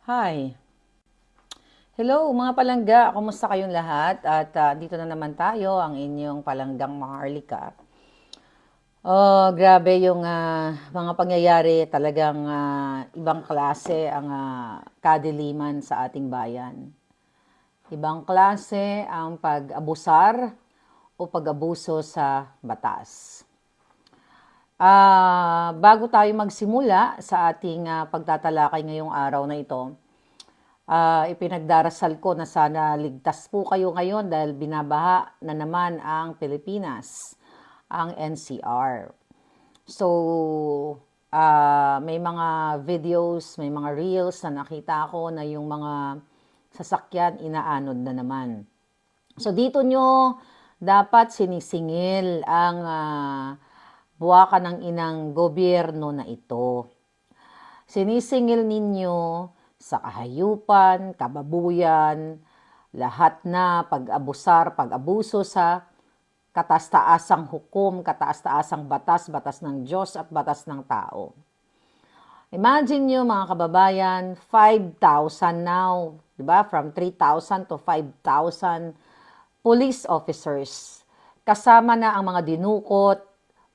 Hi. Hello mga palangga, kumusta kayong lahat? At dito na naman tayo, ang inyong palanggang Maharlika. Oh, grabe yung mga pangyayari, talagang ibang klase ang kadiliman sa ating bayan. Ibang klase ang pag-abusar o pag-abuso sa batas. Bago tayo magsimula sa ating pagtatalakay ngayong araw na ito, ipinagdarasal ko na sana ligtas po kayo ngayon dahil binabaha na naman ang Pilipinas, ang NCR. So, may mga videos, may mga reels na nakita ko na yung mga sasakyan inaanod na naman. So, dito nyo dapat sinisingil ang buwakan ng inang gobyerno na ito. Sinisingil ninyo sa kahayupan, kababuyan, lahat na pag-abusar, pag-abuso sa kataas-taasang hukom, kataas-taasang batas, batas ng Diyos at batas ng tao. Imagine nyo mga kababayan, 5,000 now, di ba? From 3,000 to 5,000 police officers. Kasama na ang mga dinukot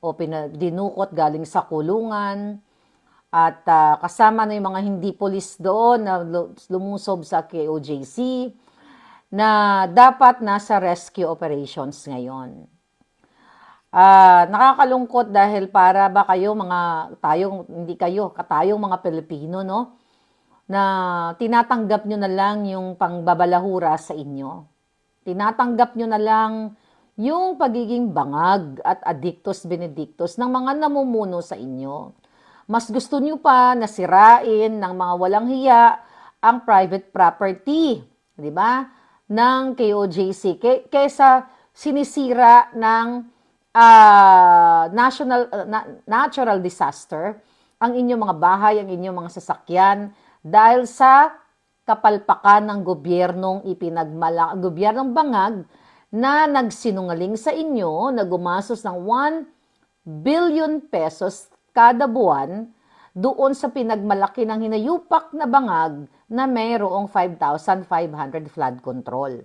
o dinukot galing sa kulungan, at kasama na yung mga hindi polis doon na lumusob sa KOJC na dapat nasa rescue operations ngayon. Nakakalungkot dahil para ba kayo hindi kayo, tayong mga Pilipino, no? Na tinatanggap nyo na lang yung pangbabalahura sa inyo. Tinatanggap nyo na lang yung pagiging bangag at addictus benedictus ng mga namumuno sa inyo. Mas gusto nyo pa na sirain ng mga walang hiya ang private property, di ba? Ng KOJC kaysa sinisira ng natural disaster ang inyong mga bahay, ang inyong mga sasakyan dahil sa kapalpakan ng gobyernong gobyernong bangag na nagsinungaling sa inyo na gumastos ng 1 billion pesos kada buwan doon sa pinagmalaki ng hinayupak na bangag na mayroong 5,500 flood control.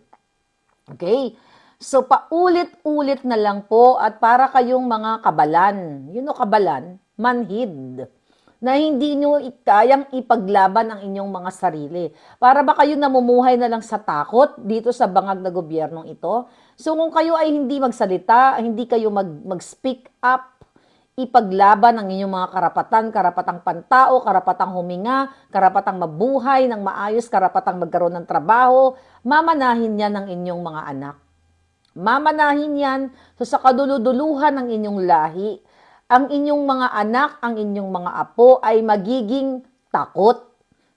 Okay? So, paulit-ulit na lang po at para kayong mga kabalan. Yun o kabalan, manhid. Na hindi nyo kayang ipaglaban ang inyong mga sarili. Para ba kayo namumuhay na lang sa takot dito sa bangag na gobyernong ito? So, kung kayo ay hindi magsalita, hindi kayo mag-speak up, ipaglaban ang inyong mga karapatan, karapatang pantao, karapatang huminga, karapatang mabuhay ng maayos, karapatang magkaroon ng trabaho, mamanahin yan ng inyong mga anak. Mamanahin yan sa kaduluduluhan ng inyong lahi. Ang inyong mga anak, ang inyong mga apo ay magiging takot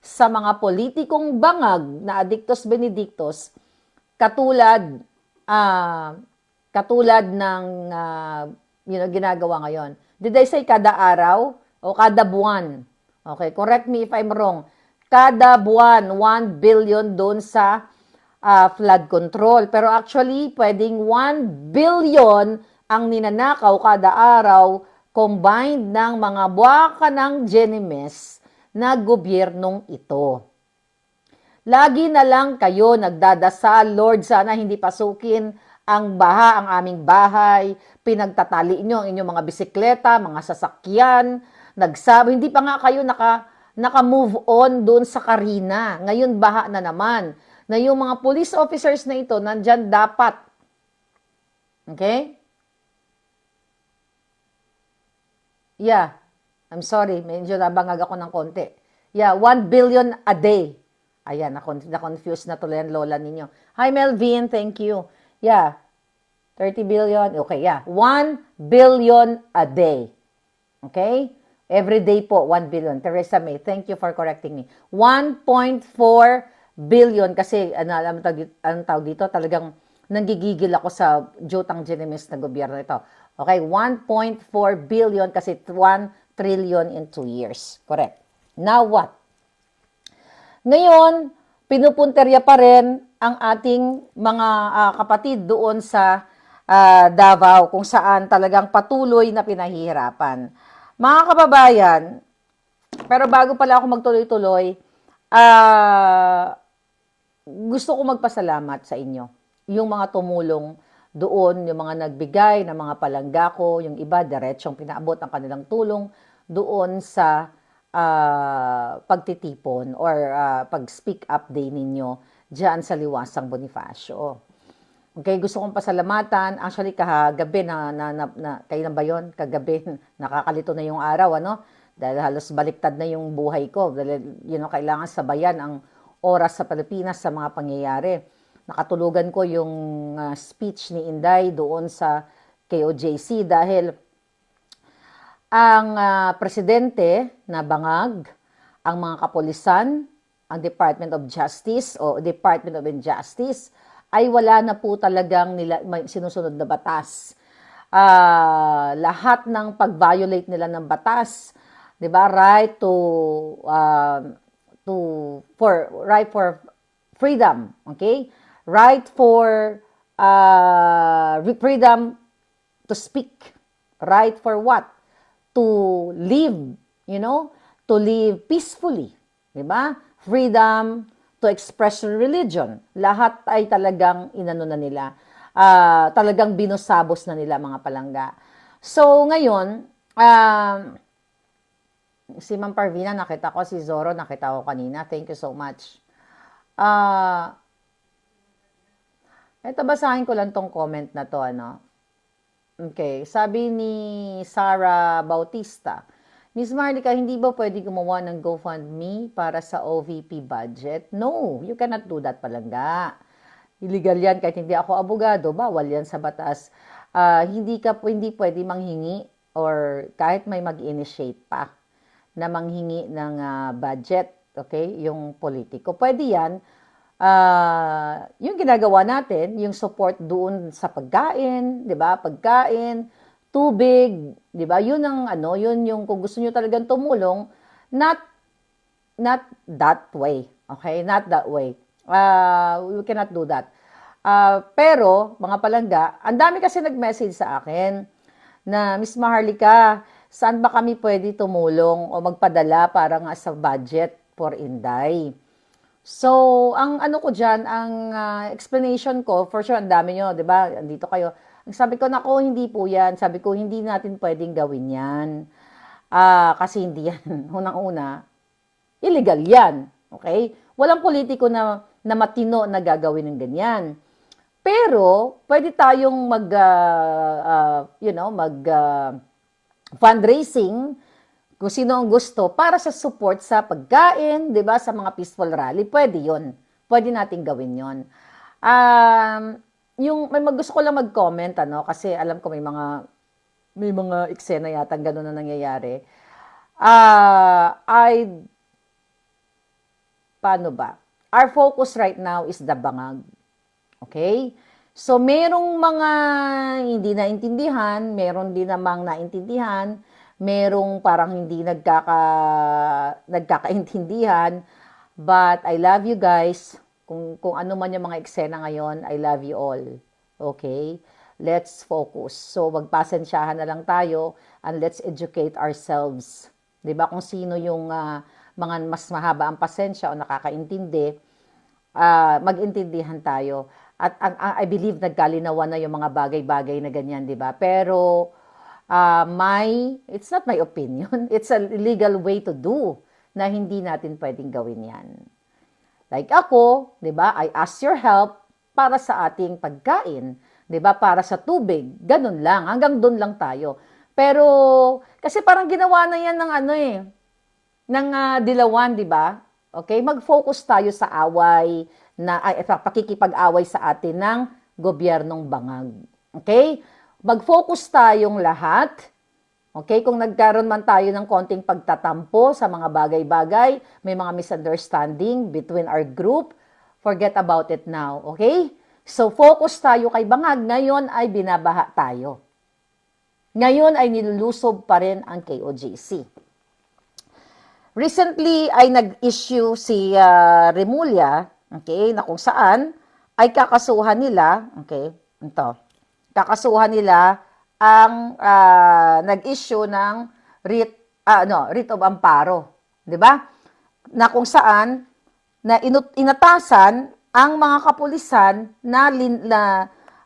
sa mga politikong bangag na addictus benedictus katulad ng ginagawa ngayon. Did I say kada araw o kada buwan? Okay, correct me if I'm wrong. Kada buwan, 1 billion doon sa flood control. Pero actually, pwedeng 1 billion ang ninanakaw kada araw combined ng mga buwaka ng Genimes na gobyernong ito. Lagi na lang kayo nagdadasal, Lord, sana hindi pasukin ang baha ang aming bahay, pinagtatali nyo ang inyong mga bisikleta, mga sasakyan, hindi pa nga kayo naka-move on doon sa Karina. Ngayon baha na naman. Na yung mga police officers na ito, nandyan dapat. Okay? Yeah. I'm sorry, medyo nabangag ako ng konti. Yeah, 1 billion a day. Ayan, na-confuse na tuloy ang lola ninyo. Hi Melvin, thank you. Yeah, 30 billion. Okay, yeah. 1 billion a day. Okay? Every day po, 1 billion. Teresa May, thank you for correcting me. 1.4 billion kasi, ang tawag dito, talagang nanggigigil ako sa Jotang Genimes na gobyerno ito. Okay, 1.4 billion kasi 1 trillion in 2 years. Correct. Now what? Ngayon, pinupunterya pa rin ang ating mga kapatid doon sa Davao kung saan talagang patuloy na pinahihirapan. Mga kababayan, pero bago pala ako magtuloy-tuloy, Ah, gusto ko magpasalamat sa inyo. Yung mga tumulong doon, yung mga nagbigay ng mga palangga ko, yung iba diretsong pinaabot ang kanilang tulong doon sa pagtitipon or pag-speak up day ninyo diyan sa Liwasang Bonifacio. Okay, gusto kong pasalamatan. Actually, kagabi kailan ba yun? Kagabi, nakakalito na yung araw, ano? Dahil halos baliktad na yung buhay ko. Dahil, kailangan sabayan ang oras sa Pilipinas sa mga pangyayari. Nakatulugan ko yung speech ni Inday doon sa KOJC dahil ang presidente na bangag, ang mga kapulisan, ang Department of Justice o Department of Injustice, ay wala na po talagang sinusunod na batas. Lahat ng pag-violate nila ng batas, 'di ba? Right for freedom, okay? Right for freedom to speak. Right for what? To live, to live peacefully, 'di ba? Freedom to express your religion. Lahat ay talagang inano na nila. Talagang binusabos na nila mga palangga. So, ngayon, si Ma'am Parvina, nakita ko. Si Zoro, nakita ko kanina. Thank you so much. Ito, basahin ko lang tong comment na to, ano. Okay, sabi ni Sarah Bautista, Miss Marlica, hindi ba pwede gumawa ng GoFundMe para sa OVP budget? No, you cannot do that palangga. Illegal yan kahit hindi ako abogado, bawal yan sa batas. Hindi pwede manghingi or kahit may mag-initiate pa na manghingi ng budget, okay? Yung politiko. Pwede yan. Yung ginagawa natin, yung support doon sa pagkain, 'di ba? Pagkain, tubig, 'di ba? Yun ang yun yung kung gusto niyo talagang tumulong, not that way. Okay? Not that way. We cannot do that. Pero mga palangga, ang dami kasi nag-message sa akin na Miss Maharlika, saan ba kami pwede tumulong o magpadala para nga sa budget for Inday? So, ang ano ko diyan, ang explanation ko, for sure, ang dami nyo, di ba? Andito kayo. Sabi ko, nako, hindi po yan. Sabi ko, hindi natin pwedeng gawin yan. Kasi hindi yan. Unang-una, illegal yan. Okay? Walang politiko na matino na gagawin ng ganyan. Pero, pwede tayong fundraising kung sino ang gusto para sa support sa pagkain, 'di ba, sa mga peaceful rally, pwede 'yon. Pwede nating gawin 'yon. Gusto ko lang mag-comment kasi alam ko may mga eksena yata gano'n na nangyayari. Paano ba? Our focus right now is the bangag. Okay? So, merong mga hindi naintindihan, meron din namang naintindihan, merong parang hindi nagkakaintindihan, but I love you guys. Kung ano man yung mga eksena ngayon, I love you all. Okay? Let's focus. So, magpasensyahan na lang tayo and let's educate ourselves. 'Di ba? Kung sino yung mga mas mahaba ang pasensya o nakakaintindi, mag-intindihan tayo. At I believe nagkalinawan na yung mga bagay-bagay na ganyan, 'di ba? Pero it's not my opinion. It's a legal way to do na hindi natin pwedeng gawin yan. Like ako, di ba, I ask your help para sa ating pagkain, di ba, para sa tubig. Ganun lang, hanggang doon lang tayo. Pero, kasi parang ginawa na yan ng dilawan, di ba? Okay, mag-focus tayo sa pakikipag-away sa atin ng gobyernong bangag. Okay? Mag-focus tayong lahat, okay? Kung nagkaroon man tayo ng konting pagtatampo sa mga bagay-bagay, may mga misunderstanding between our group, forget about it now, okay? So, focus tayo kay bangag. Ngayon ay binabaha tayo. Ngayon ay nilulusob pa rin ang KOJC. Recently ay nag-issue si Remulla, okay, na kung saan ay kakasuhan nila, okay, kakasuhan nila ang nag-issue ng writ of amparo, 'di ba? Na kung saan inatasan ang mga kapulisan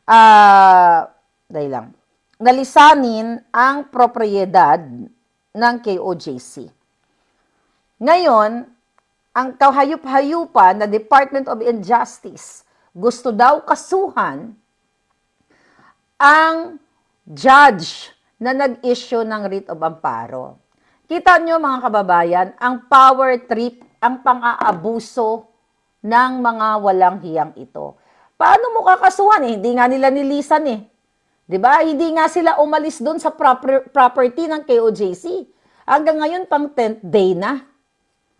ah, dahil lang, nalisanin ang propriedad ng KOJC. Ngayon, ang kahayup-hayupan na Department of Injustice gusto daw kasuhan ang judge na nag-issue ng writ of amparo. Kita nyo mga kababayan, ang power trip, ang pang-aabuso ng mga walang hiyang ito. Paano mo kakasuhan? Hindi nga nila nilisan eh. 'Di ba? Hindi nga sila umalis doon sa property ng KOJC. Hanggang ngayon pang 10th day na.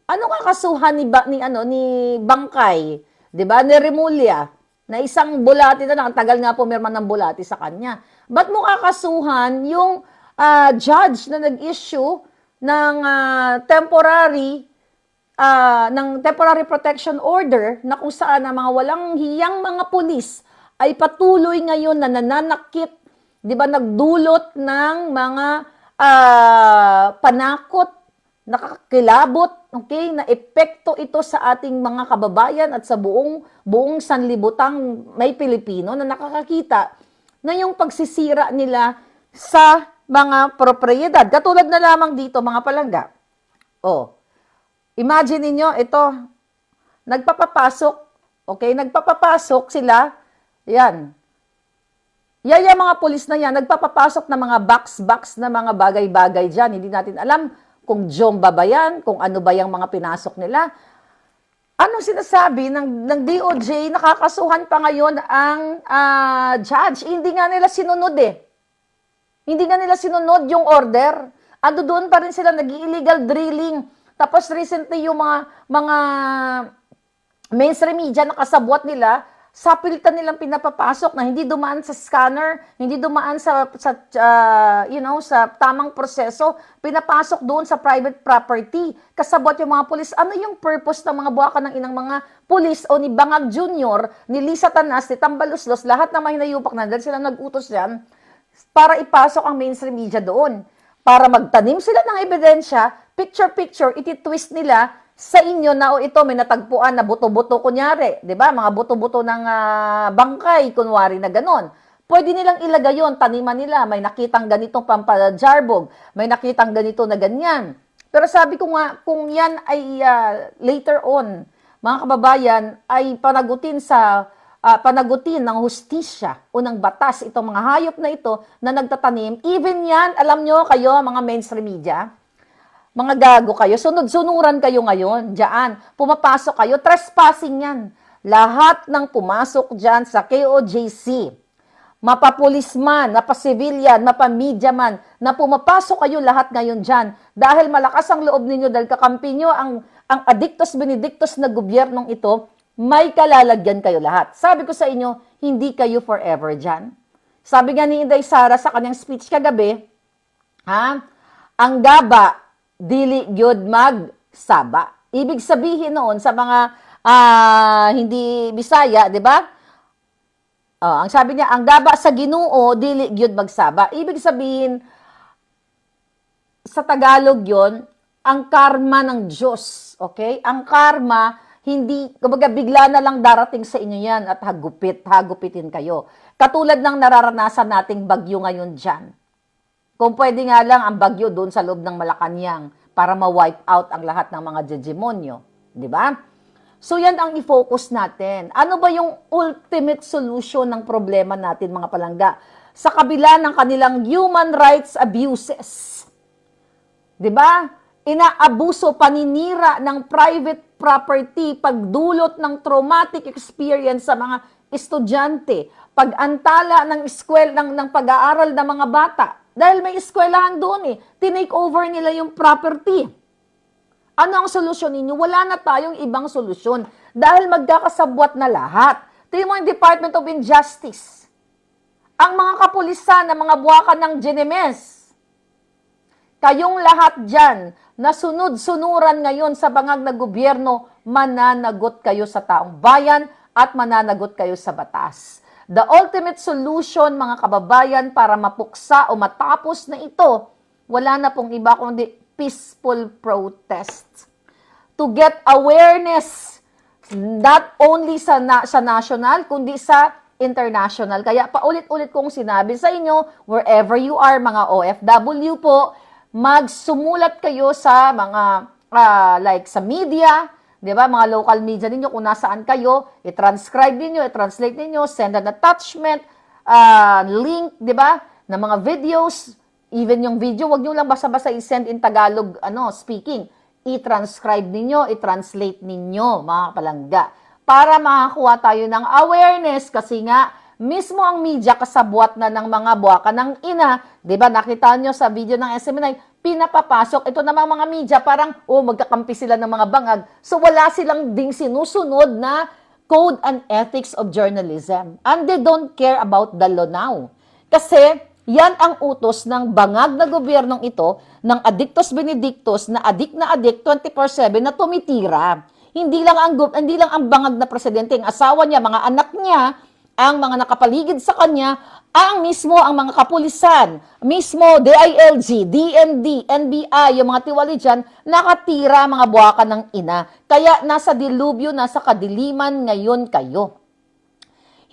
Ano kakasuhan ni Bangkay, 'di ba? Ni Remulla na isang bulati na tagal nga pumirma ng bulati sa kanya. Ba't mo kakasuhan yung judge na nag-issue ng temporary protection order na kung saan ang mga walang hiyang mga pulis ay patuloy ngayon na nananakit, 'di ba, nagdulot ng mga panakot, nakakilabot, okay, na epekto ito sa ating mga kababayan at sa buong sanlibutang may Pilipino na nakakakita na yung pagsisira nila sa mga propriedad. Katulad na lamang dito, mga palangga. Oh, imagine niyo ito, nagpapapasok, okay, nagpapapasok sila, yan. Yung mga pulis na yan, nagpapapasok ng mga box na mga bagay-bagay dyan. Hindi natin alam kung jomba ba yan, kung ano ba yung mga pinasok nila. Ano sinasabi ng DOJ, nakakasuhan pa ngayon ang judge. Hindi nga nila sinunod eh. Hindi nga nila sinunod yung order. Ando doon pa rin sila, nag-illegal drilling. Tapos recently yung mga mainstream media na kasabwat nila, sapilitan nilang pinapapasok na hindi dumaan sa scanner, hindi dumaan sa tamang proseso, pinapasok doon sa private property. Kasabot yung mga pulis. Ano yung purpose ng mga buwaka ng inang mga pulis o ni Bangag Jr., ni Lisa Tanas, ni Tambaluslos, lahat ng mga hinayupak na dahil sila nag-utos yan para ipasok ang mainstream media doon. Para magtanim sila ng ebidensya, picture-picture, ititwist nila sa inyo na ito may natagpuan na buto-buto kunyari, 'di ba? Mga buto-buto ng bangkay kunwari na ganon. Pwede nilang ilagay yon, taniman nila, may nakitang ganitong pampajarbog, may nakitang ganito na ganyan. Pero sabi ko nga, kung yan ay later on, mga kababayan, ay panagutin ng hustisya o ng batas itong mga hayop na ito na nagtatanim, even yan, alam nyo kayo, mga mainstream media, mga gago kayo, sunod-sunuran kayo ngayon, dyan, pumapasok kayo, trespassing yan. Lahat ng pumasok dyan sa KOJC, mapapulis man, mapasivilyan, mapamedya man, na pumapasok kayo lahat ngayon dyan, dahil malakas ang loob ninyo, dahil kakampi nyo ang adictus benedictus na gobyernong ito, may kalalagyan kayo lahat. Sabi ko sa inyo, hindi kayo forever dyan. Sabi nga ni Inday Sara sa kanyang speech kagabi, ang gaba, dili gyud magsaba. Ibig sabihin noon sa mga hindi Bisaya, 'di ba? Ang sabi niya, ang gaba sa Ginoo dili gyud magsaba. Ibig sabihin sa Tagalog 'yon, ang karma ng Diyos, okay? Ang karma hindi kumbaga bigla na lang darating sa inyo 'yan at hagupitin kayo. Katulad ng nararanasan nating bagyo ngayon diyan. Kung pwede nga lang ang bagyo doon sa loob ng Malacanang para ma-wipe out ang lahat ng mga demonyo. Di ba? So yan ang i-focus natin. Ano ba yung ultimate solution ng problema natin, mga palangga? Sa kabila ng kanilang human rights abuses. Di ba? Inaabuso, paninira ng private property, pagdulot ng traumatic experience sa mga estudyante, pag-antala ng ng pag-aaral ng mga bata. Dahil may eskwelahan doon eh. Tinake over nila yung property. Ano ang solusyon ninyo? Wala na tayong ibang solusyon. Dahil magkakasabwat na lahat. Tingnan mo yung Department of Injustice. Ang mga kapulisan ng mga buwakan ng Ginemes. Kayong lahat dyan, na sunod-sunuran ngayon sa bangag na gobyerno, mananagot kayo sa taong bayan at mananagot kayo sa batas. The ultimate solution, mga kababayan, para mapuksa o matapos na ito, wala na pong iba kundi peaceful protest. To get awareness not only sa national, kundi sa international. Kaya paulit-ulit kong sinabi sa inyo, wherever you are, mga OFW po, magsumulat kayo sa mga, like sa media, di ba, mga local media ninyo, kung nasaan kayo, i-transcribe ninyo, i-translate ninyo, send an attachment, link, di ba, ng mga videos, even yung video, wag nyo lang basta-basta i-send in Tagalog, speaking. I-transcribe ninyo, i-translate ninyo, mga palangga. Para makakuha tayo ng awareness kasi nga, mismo ang media kasabwat na ng mga buwaka ng ina, di ba, nakita nyo sa video ng SMNI, pinapapasok, ito namang mga media, parang, magkakampi sila ng mga bangag. So, wala silang ding sinusunod na code and ethics of journalism. And they don't care about the law now. Kasi, yan ang utos ng bangag na gobyernong ito, ng Addictus Benedictus, na adik 24/7 na tumitira. Hindi lang ang bangag na presidente, ang asawa niya, mga anak niya, ang mga nakapaligid sa kanya, ang mga kapulisan, mismo DILG, DND, NBI, yung mga tiwali dyan, nakatira mga buwaka ng ina. Kaya nasa dilubyo, nasa kadiliman ngayon kayo.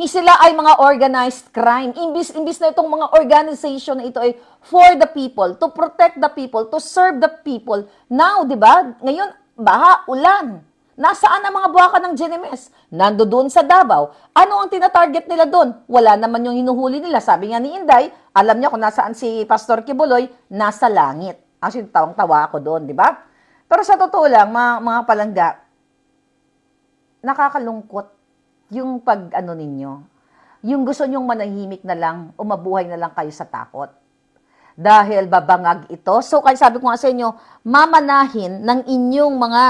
Sila ay mga organized crime. Imbis na itong mga organization na ito ay for the people, to protect the people, to serve the people. Now, di ba? Ngayon, baha, ulan. Nasaan ang mga buwaka ng GNMS? Nando doon sa Davao. Ano ang tinatarget nila doon? Wala naman yung hinuhuli nila. Sabi nga ni Inday, alam niya kung nasaan si Pastor Kibuloy, nasa langit. Actually, tawang-tawa ako doon, di ba? Pero sa totoo lang, mga palangga, nakakalungkot yung ninyo, yung gusto nyong manahimik na lang, mabuhay na lang kayo sa takot. Dahil babangag ito. So, kaya sabi ko nga sa inyo, mamanahin ng inyong mga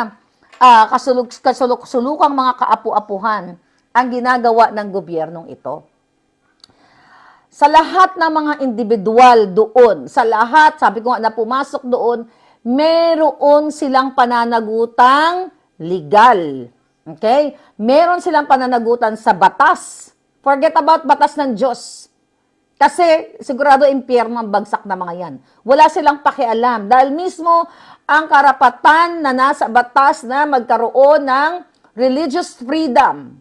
kasulukang mga kaapu-apuhan ang ginagawa ng gobyernong ito. Sa lahat ng mga individual doon, sa lahat, sabi ko nga na pumasok doon, meron silang pananagutang legal. Okay? Meron silang pananagutan sa batas. Forget about batas ng Diyos. Kasi sigurado impyerno ang bagsak na mga yan. Wala silang pakialam. Dahil mismo ang karapatan na nasa batas na magkaroon ng religious freedom,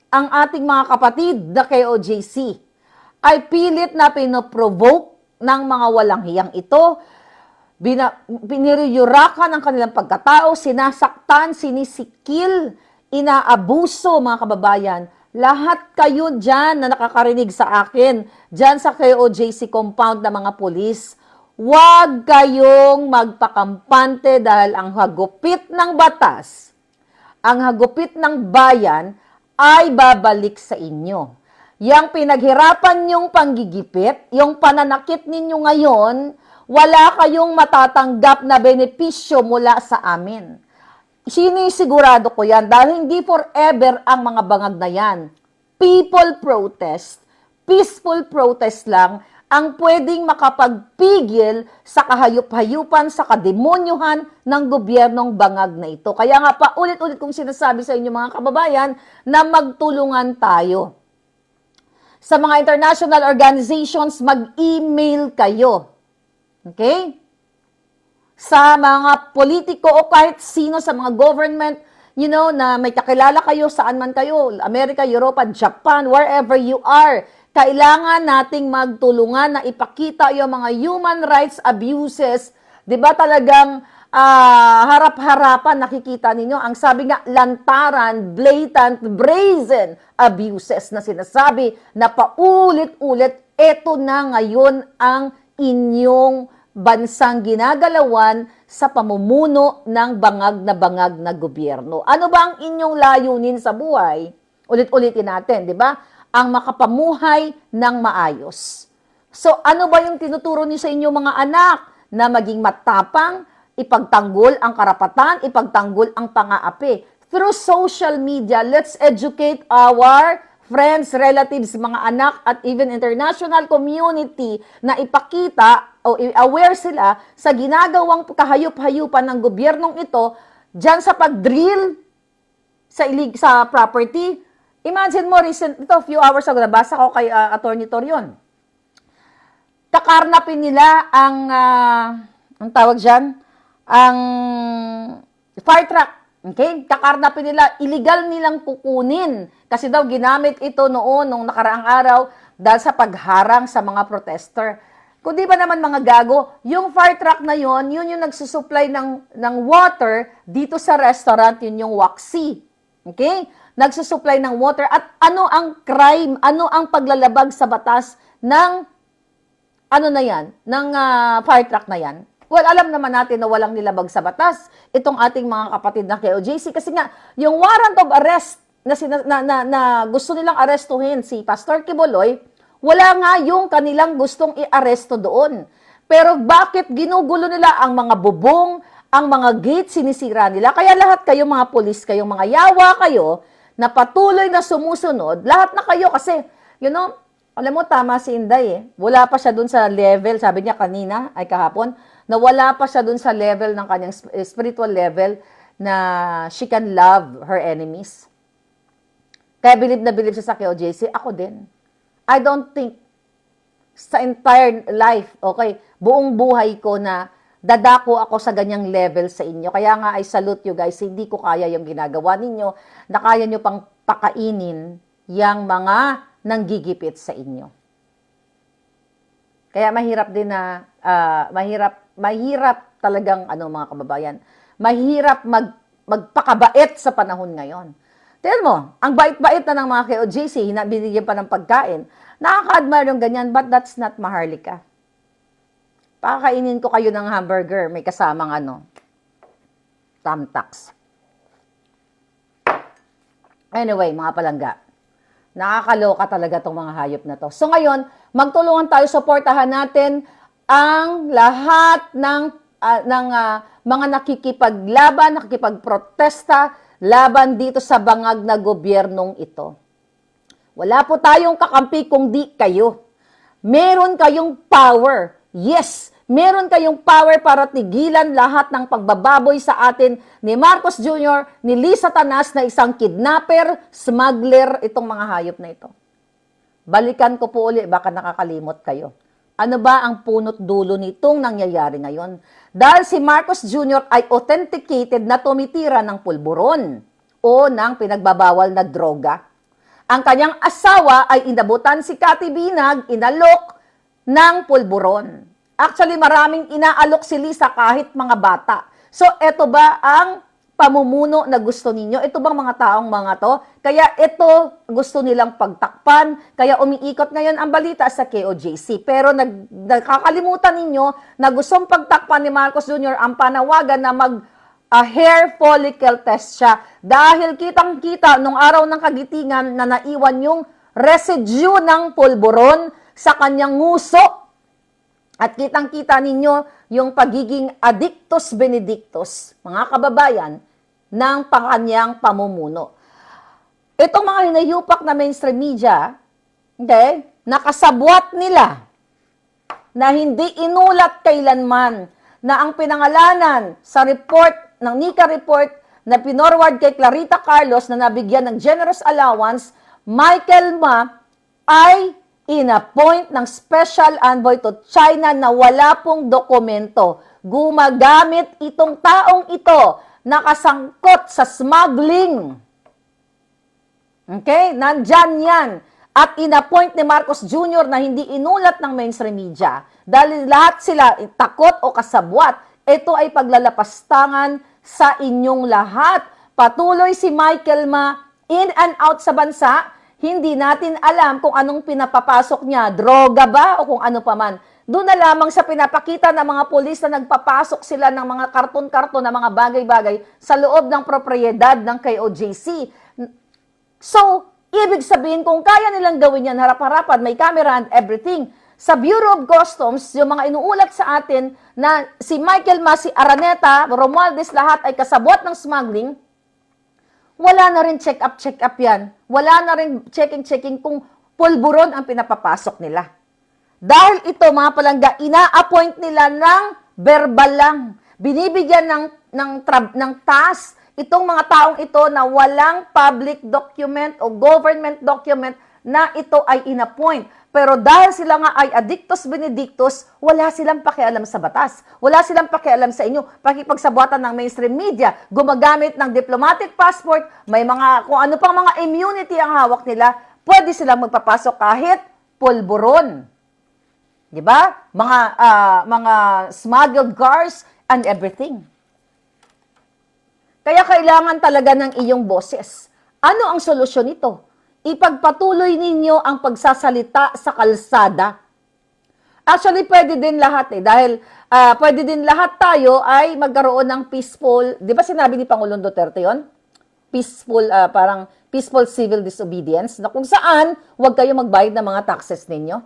ang ating mga kapatid na KOJC ay pilit na pinoprovoke ng mga walang hiyang ito. Piniriyurakan ang kanilang pagkatao, sinasaktan, sinisikil, inaabuso, mga kababayan. Lahat kayo dyan na nakakarinig sa akin, dyan sa KOJC compound na mga pulis, huwag kayong magpakampante dahil ang hagupit ng batas, ang hagupit ng bayan ay babalik sa inyo. Yang pinaghirapan nyong panggigipit, yung pananakit ninyo ngayon, wala kayong matatanggap na benepisyo mula sa amin. Sinisigurado ko yan dahil hindi forever ang mga bangag na yan. People protest, peaceful protest lang ang pwedeng makapagpigil sa kahayup-hayupan, sa kademonyuhan ng gobyernong bangag na ito. Kaya nga paulit-ulit kong sinasabi sa inyo mga kababayan na magtulungan tayo. Sa mga international organizations, mag-email kayo. Okay? Sa mga politiko o kahit sino sa mga government, na may kakilala kayo, saan man kayo, Amerika, Europa, Japan, wherever you are, kailangan nating magtulungan na ipakita yung mga human rights abuses. 'Di ba talagang harap-harapan nakikita ninyo? Ang sabi nga, lantaran, blatant, brazen abuses na sinasabi na paulit-ulit, eto na ngayon ang inyong bansang ginagalawan sa pamumuno ng bangag na gobyerno. Ano ba ang inyong layunin sa buhay? Ulit-ulitin natin, di ba? Ang makapamuhay ng maayos. So, ano ba yung tinuturo niyo sa inyong mga anak? Na maging matapang, ipagtanggol ang karapatan, ipagtanggol ang pang-aapi. Through social media, let's educate our friends, relatives, mga anak, at even international community na ipakita o aware sila sa ginagawang kahayup-hayupan ng gobyernong ito dyan sa pag-drill sa property. Imagine mo, ito, few hours ago, nabasa ko kay Attorney Torion. Kakarnapin nila ang tawag dyan, ang fire truck. Okay? Kakarnapin nila, illegal nilang kukunin. Kasi daw ginamit ito noon, nung nakaraang araw, dahil sa pagharang sa mga protester. Kung di ba naman mga gago, yung fire truck na yon, yun yung nagsusupply ng water dito sa restaurant, yun yung Waxy. Okay? Nagsusupply ng water. At ano ang crime, ano ang paglalabag sa batas ng, ano na yan, ng fire truck na yan? Well, alam naman natin na walang nilabag sa batas itong ating mga kapatid na KOJC kasi nga, yung warrant of arrest na gusto nilang arestuhin si Pastor Quiboloy, wala nga yung kanilang gustong i-aresto doon. Pero bakit ginugulo nila ang mga bubong, ang mga gate, sinisira nila? Kaya lahat kayo mga pulis, kayong mga yawa kayo, na patuloy na sumusunod, lahat na kayo kasi, you know, alam mo, tama si Inday eh. Wala pa siya dun sa level, sabi niya kanina, ay kahapon, na wala pa siya dun sa level ng kanyang spiritual level na she can love her enemies. Kaya bilib na bilib siya sa KOJC, ako din. I don't think sa entire life, okay, buong buhay ko na dadako ako sa ganyang level sa inyo. Kaya nga, I salute you guys. Hindi ko kaya yung ginagawa ninyo, na kaya nyo pang pakainin yung mga nanggigipit sa inyo. Kaya mahirap din na, mahirap talagang, mga kababayan, mahirap magpakabait sa panahon ngayon. Tignan mo, ang bait-bait na ng mga KOJC, binigyan pa ng pagkain. Nakaka-admire yung ganyan, but that's not Maharlika. Pakakainin ko kayo ng hamburger, may kasamang tamtax. Anyway, mga palangga, nakakaloka talaga tong mga hayop na to. So ngayon, magtulungan tayo, suportahan natin ang lahat ng mga nakikipaglaban, nakikipagprotesta, laban dito sa bangag na gobyernong ito. Wala po tayong kakampi kung di kayo. Meron kayong power. Yes, meron kayong power para tigilan lahat ng pagbababoy sa atin ni Marcos Jr., ni Lisa Tanas na isang kidnapper, smuggler, itong mga hayop na ito. Balikan ko po uli, baka nakakalimot kayo. Ano ba ang punot dulo nitong nangyayari ngayon? Dahil si Marcos Jr. ay authenticated na tumitira ng pulburon o ng pinagbabawal na droga. Ang kanyang asawa ay inabutan si Cathy Binag, inalok ng pulburon. Actually, maraming inaalok si Lisa kahit mga bata. So, eto ba ang pamumuno na gusto ninyo? Ito bang mga taong mga to? Kaya ito gusto nilang pagtakpan. Kaya umiikot ngayon ang balita sa KOJC. Pero nakakalimutan ninyo na gustong pagtakpan ni Marcos Jr. ang panawagan na hair follicle test siya. Dahil kitang-kita nung araw ng kagitingan na naiwan yung residue ng pulburon sa kanyang nguso. At kitang-kita ninyo yung pagiging addictus benedictus, mga kababayan, ng kanyang pamumuno. Itong mga hinayupak na mainstream media, okay, nakasabwat nila na hindi inulat kailanman na ang pinangalanan sa report ng NICA report na pinorward kay Clarita Carlos na nabigyan ng generous allowance, Michael Ma ay in-appoint ng special envoy to China na wala pong dokumento. Gumagamit itong taong ito, nakasangkot sa smuggling. Okay? Nandyan yan. At in-appoint ni Marcos Jr. na hindi inulat ng mainstream media. Dahil lahat sila takot o kasabwat. Ito ay paglalapastangan sa inyong lahat. Patuloy si Michael Ma in and out sa bansa. Hindi natin alam kung anong pinapapasok niya. Droga ba o kung ano pa man. Doon na lamang sa pinapakita ng mga pulis na nagpapasok sila ng mga karton-karton na mga bagay-bagay sa loob ng propriedad ng KOJC. So, ibig sabihin kung kaya nilang gawin yan harap-harapan, may camera and everything. Sa Bureau of Customs, yung mga inuulat sa atin na si Michael Ma, si Araneta, Romualdez, lahat ay kasabwat ng smuggling, wala na rin check-up yan. Wala na rin checking kung pulburon ang pinapapasok nila. Dahil ito, mga palangga, ina-appoint nila ng verbal lang. Binibigyan ng task itong mga taong ito na walang public document o government document na ito ay inappoint. Pero dahil sila nga ay addictus benedictus, wala silang pakialam sa batas. Wala silang pakialam sa inyo. Pakipagsabuatan ng mainstream media, gumagamit ng diplomatic passport, may mga, kung ano pang mga immunity ang hawak nila, pwede silang magpapasok kahit pulburon. Di ba? Mga smuggled cars and everything. Kaya kailangan talaga ng iyong boses. Ano ang solusyon nito? Ipagpatuloy ninyo ang pagsasalita sa kalsada. Actually, pwede din lahat dahil pwede din lahat tayo ay magkaroon ng peaceful, di ba sinabi ni Pangulong Duterte yon? Peaceful, parang peaceful civil disobedience, na kung saan huwag kayo magbayad ng mga taxes ninyo.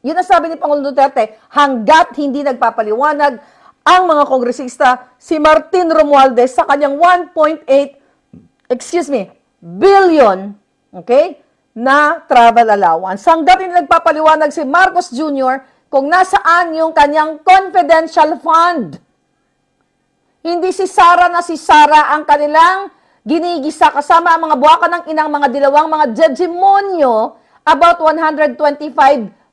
Yun ang sabi ni Pangulong Duterte, hanggat hindi nagpapaliwanag ang mga kongresista, si Martin Romualdez sa kanyang 1.8 billion, okay, na travel allowance. Hanggat hindi nagpapaliwanag si Marcos Jr. kung nasaan yung kanyang confidential fund. Hindi si Sara ang kanilang ginigisa kasama ang mga buwaka ng inang mga dilawang mga judgemonyo about 125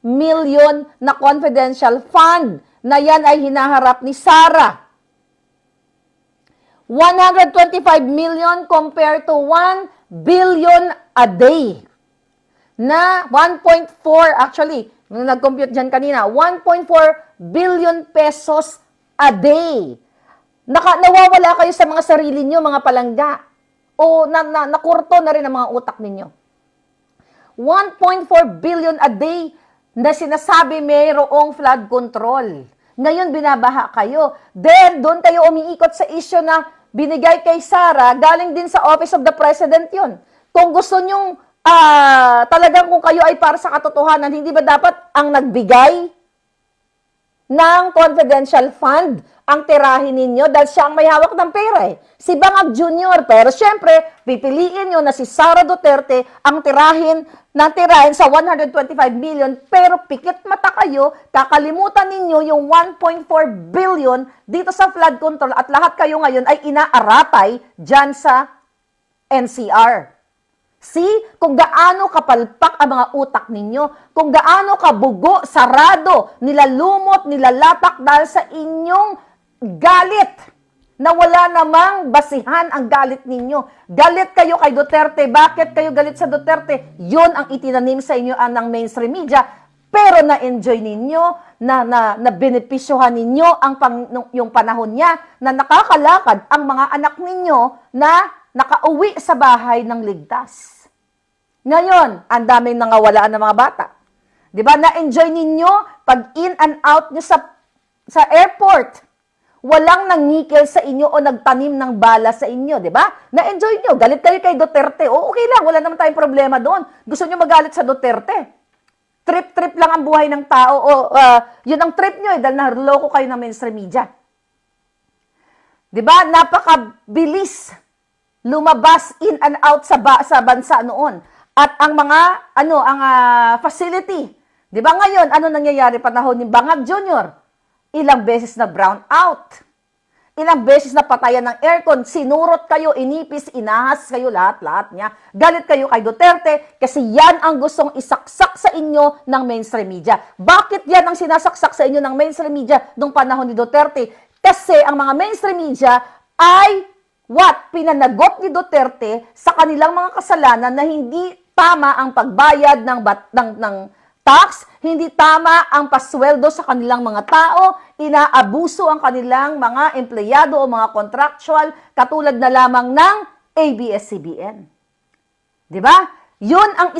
million na confidential fund na yan ay hinaharap ni Sara. 125 million compared to 1 billion a day. Na 1.4, actually, nung nag-compute dyan kanina, 1.4 billion pesos a day. Nawawala kayo sa mga sarili nyo, mga palangga. O nakurto na rin ang mga utak ninyo. 1.4 billion a day na sinasabi mayroong flood control. Ngayon, binabaha kayo. Then, doon kayo umiikot sa issue na binigay kay Sara, galing din sa Office of the President yun. Kung gusto nyong talagang kung kayo ay para sa katotohanan, hindi ba dapat ang nagbigay ng confidential fund ang tirahin ninyo dahil siya ang may hawak ng pera si Bangag Jr. Pero syempre, pipiliin nyo na si Sara Duterte ang tirahin sa 125 million pero pikit mata kayo, kakalimutan ninyo yung 1.4 billion dito sa flood control at lahat kayo ngayon ay inaaratay dyan sa NCR. See, kung gaano kapalpak ang mga utak ninyo, kung gaano kabugo, sarado, nilalumot, nilalatak dahil sa inyong galit na wala namang basihan ang galit ninyo. Galit kayo kay Duterte. Bakit kayo galit sa Duterte? Yun ang itinanim sa inyo ng mainstream media. Pero na-enjoy ninyo, na benepisyohan ninyo yung panahon niya, na nakakalakad ang mga anak ninyo na nakauwi sa bahay ng ligtas. Ngayon, ang daming nangawalaan ng mga bata. Di ba? Na-enjoy ninyo pag in and out nyo sa airport. Walang nangikil sa inyo o nagtanim ng bala sa inyo, di ba? Na-enjoy nyo. Galit kayo kay Duterte. O, okay lang. Wala naman tayong problema doon. Gusto nyo magalit sa Duterte. Trip-trip lang ang buhay ng tao. O, yun ang trip nyo dahil naloko kayo ng mainstream media. Di ba? Napakabilis lumabas in and out sa bansa noon. At ang mga facility, 'di ba ngayon ano nangyayari panahon ni Bangag Jr.? Ilang beses na brown out. Ilang beses na patayan ng aircon, sinurot kayo, inipis, inahas kayo lahat niya. Galit kayo kay Duterte kasi yan ang gustong isaksak sa inyo ng mainstream media. Bakit yan ang sinasaksak sa inyo ng mainstream media nung panahon ni Duterte? Kasi ang mga mainstream media ay pinanagot ni Duterte sa kanilang mga kasalanan na hindi tama ang pagbayad ng tax, hindi tama ang pasweldo sa kanilang mga tao, inaabuso ang kanilang mga empleyado o mga contractual katulad na lamang ng ABS-CBN. 'Di ba? 'Yun ang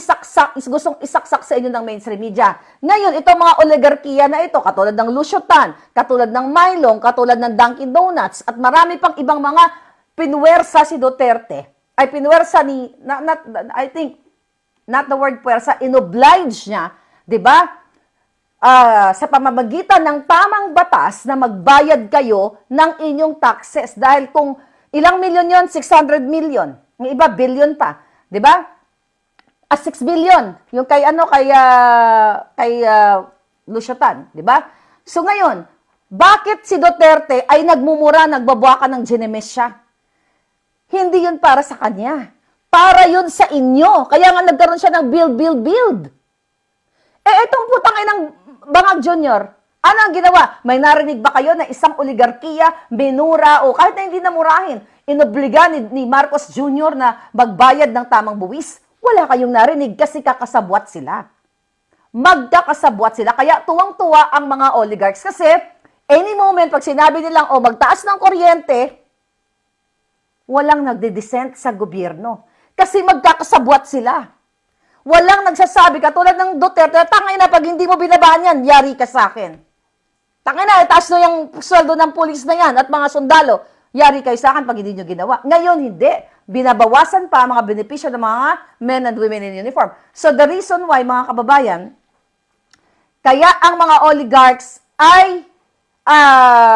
gustong isaksak sa inyo ng mainstream media. Ngayon, itong mga oligarkiya na ito, katulad ng Lusiotan, katulad ng Mylong, katulad ng Dunkin Donuts, at marami pang ibang mga pinwersa si Duterte, ay pinwersa not the word puwersa, inoblige niya, di ba? Sa pamamagitan ng tamang batas na magbayad kayo ng inyong taxes. Dahil kung ilang milyon yon, 600 million. Yung iba, billion pa. Di ba? 6 billion. Yung kay Lusiotan. Di ba? So ngayon, bakit si Duterte ay nagmumura, nagbabuaka ng Ginemesya? Hindi yun para sa kanya. Para yun sa inyo. Kaya nga nagkaroon siya ng build. Itong putang inang Bangag Junior, ano ang ginawa? May narinig ba kayo na isang oligarkiya, minura, o kahit na hindi namurahin, inobliga ni Marcos Jr. na magbayad ng tamang buwis? Wala kayong narinig kasi kakasabwat sila. Magkakasabwat sila. Kaya tuwang-tuwa ang mga oligarchs kasi any moment, pag sinabi nilang, magtaas ng kuryente, walang nagde-dissent sa gobyerno. Kasi magkakasabwat sila. Walang nagsasabi, katulad ng Duterte, tangay na pag hindi mo binabaan yan, yari ka sa akin. Tangay na, taas na yung sweldo ng pulis na yan at mga sundalo, yari kayo sa akin pag hindi nyo ginawa. Ngayon, hindi. Binabawasan pa ang mga benepisyo ng mga men and women in uniform. So the reason why, mga kababayan, kaya ang mga oligarchs ay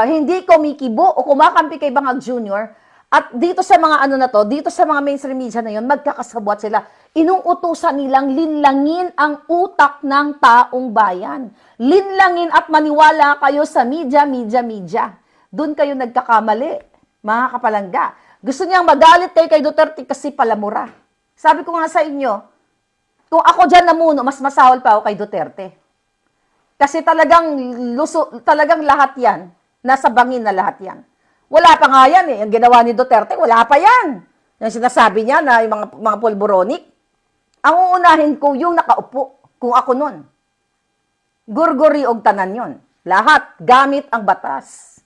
hindi kumikibo o kumakampi kay Bangag Jr., at dito sa mga dito sa mga mainstream media na yun, magkakasabwat sila. Inuutusan nilang linlangin ang utak ng taong bayan. Linlangin at maniwala kayo sa media. Doon kayo nagkakamali, mga kapalangga. Gusto niyang magalit kayo kay Duterte kasi palamura. Sabi ko nga sa inyo, kung ako dyan namuno, mas masahol pa ako kay Duterte. Kasi talagang lahat yan, nasa bangin na lahat yan. Wala pa nga yan eh. Yung ginawa ni Duterte, wala pa yan. Yung sinasabi niya na yung mga pulboronic. Ang uunahin ko yung nakaupo, kung ako nun. Gurguri og tanan yon. Lahat gamit ang batas.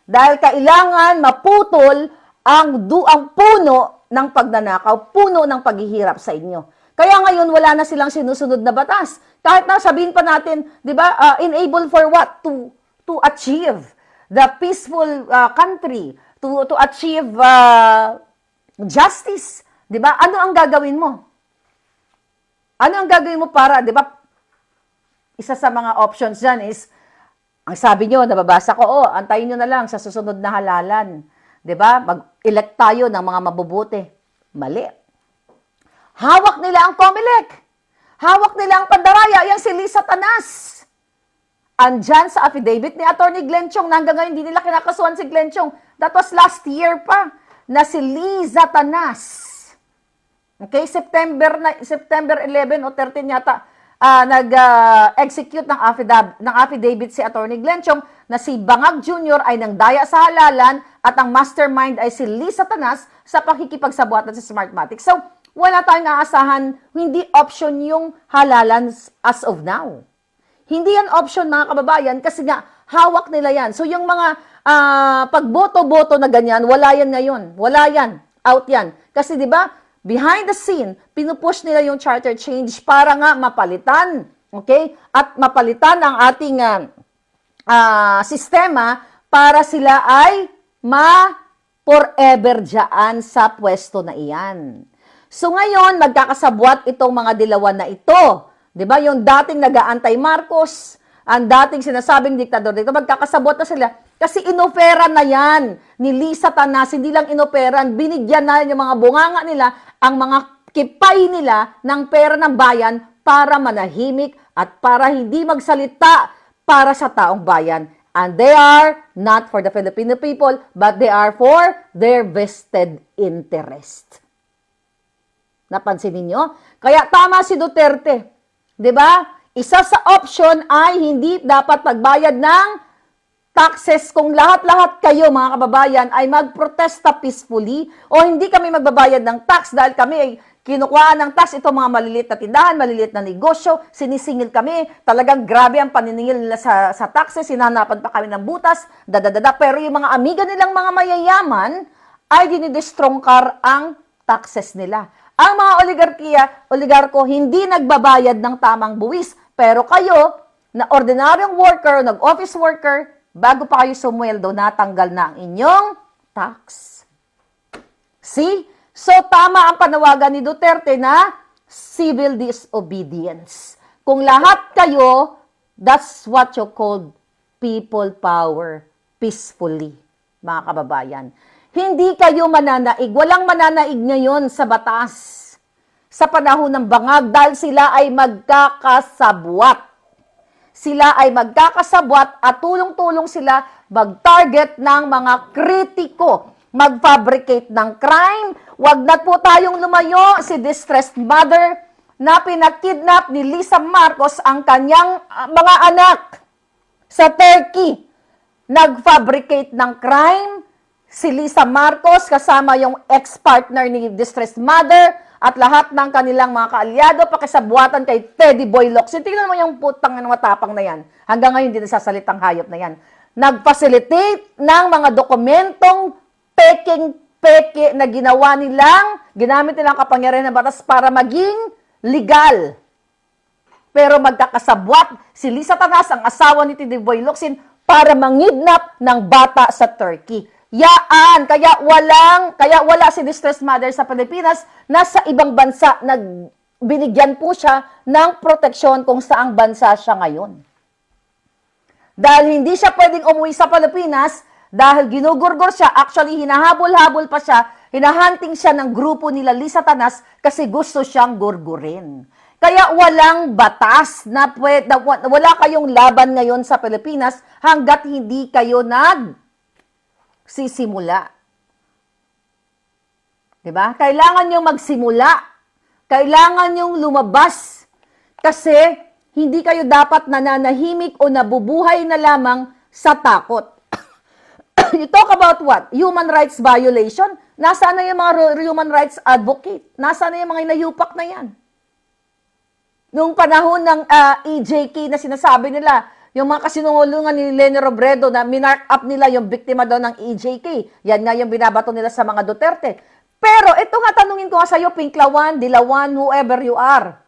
Dahil kailangan maputol ang puno ng pagnanakaw, puno ng paghihirap sa inyo. Kaya ngayon wala na silang sinusunod na batas. Kahit na sabihin pa natin, 'di ba, enable for what? To achieve the peaceful country, to achieve justice. 'Di ba? Ano ang gagawin mo? Ano ang gagawin mo para, 'di ba? Isa sa mga options dyan is, ang sabi nyo, nababasa ko, antayin nyo na lang sa susunod na halalan. 'Di ba? Mag-elect tayo ng mga mabubuti. Mali. Hawak nila ang COMELEC. Hawak nila ang pandaraya. Yang si Lisa Tanas. Andyan sa affidavit ni Atty. Glenn Chong, na hanggang ngayon hindi nila kinakasuhan si Glenn Chong. That was last year pa, na si Liza Tanas. Okay, September 11 o 13 yata, nag-execute ng affidavit si Atty. Glenn Chong na si Bangag Jr. ay nangdaya sa halalan at ang mastermind ay si Liza Tanas sa pakikipagsabuatan sa Smartmatic. So, wala tayong aasahan, hindi option yung halalan as of now. Hindi yan option, mga kababayan, kasi nga, hawak nila yan. So, yung mga pagboto-boto na ganyan, wala yan ngayon. Wala yan. Out yan. Kasi, di ba, behind the scene, pinupush nila yung charter change para nga mapalitan. Okay? At mapalitan ang ating sistema para sila ay forever dyan sa pwesto na iyan. So, ngayon, magkakasabwat itong mga dilawan na ito. 'Di ba? Yung dating nag-aantay Marcos, ang dating sinasabing diktador dito, magkakasabot na sila kasi inoperan na 'yan ni Lisa Tanas, hindi lang inoperan, binigyan na yung mga bunganga nila, ang mga kipay nila ng pera ng bayan para manahimik at para hindi magsalita para sa taong bayan. And they are not for the Filipino people, but they are for their vested interest. Napansin niyo? Kaya tama si Duterte. 'Di ba? Isa sa option ay hindi dapat magbayad ng taxes kung lahat-lahat kayo, mga kababayan, ay magprotesta peacefully o hindi kami magbabayad ng tax dahil kami ay kinukuhaan ng tax itong mga maliliit na tindahan, maliliit na negosyo, sinisingil kami, talagang grabe ang paniningil nila sa taxes, sinanapan pa kami ng butas, Pero yung mga amiga nilang mga mayayaman ay dinidestrongkar ang taxes nila. Ang mga oligarko, hindi nagbabayad ng tamang buwis. Pero kayo, na ordinaryong worker, nag-office worker, bago pa kayo sumweldo, natanggal na ang inyong tax. See? So, tama ang panawagan ni Duterte na civil disobedience. Kung lahat kayo, that's what you call people power peacefully, mga kababayan. Hindi kayo mananaig. Walang mananaig ngayon sa batas sa panahon ng bangag dahil sila ay magkakasabwat. Sila ay magkakasabwat at tulong-tulong sila mag-target ng mga kritiko. mag-fabricate ng crime. Wag na po tayong lumayo. Si distressed mother na pinakidnap ni Lisa Marcos ang kanyang mga anak sa Turkey. Nag-fabricate ng crime si Lisa Marcos kasama yung ex-partner ni distressed mother at lahat ng kanilang mga kaalyado pakisabuatan kay Teddy Boy Locsin. Tingnan mo yung putang ng matapang na yan. Hanggang ngayon, hindi nasasalitang hayop na yan. Nag-facilitate ng mga dokumentong peke na ginamit nilang kapangyarihan ng batas para maging legal. Pero magkakasabwat si Lisa Tanas, ang asawa ni Teddy Boy Locsin, para mangidnap ng bata sa Turkey. Kaya wala si distressed mother sa Pilipinas, nasa ibang bansa, binigyan po siya ng proteksyon kung saang bansa siya ngayon. Dahil hindi siya pwedeng umuwi sa Pilipinas, dahil ginugurgor siya, actually hinahabol-habol pa siya, hinahunting siya ng grupo nila Lisa Tanas kasi gusto siyang gurgurin. Kaya walang batas na wala kayong laban ngayon sa Pilipinas hanggat hindi kayo sisimula. 'Di ba? Kailangan niyo magsimula. Kailangan niyo lumabas kasi hindi kayo dapat nananahimik o nabubuhay na lamang sa takot. You talk about what? Human rights violation? Nasaan na yung mga human rights advocate? Nasaan na yung mga inayupak na yan? Noong panahon ng EJK na sinasabi nila, yung mga kasinungalingan ni Leni Robredo na minark up nila yung biktima daw ng EJK. Yan nga yung binabato nila sa mga Duterte. Pero ito nga, tanungin ko nga sa'yo, Pinklawan, Dilawan, whoever you are.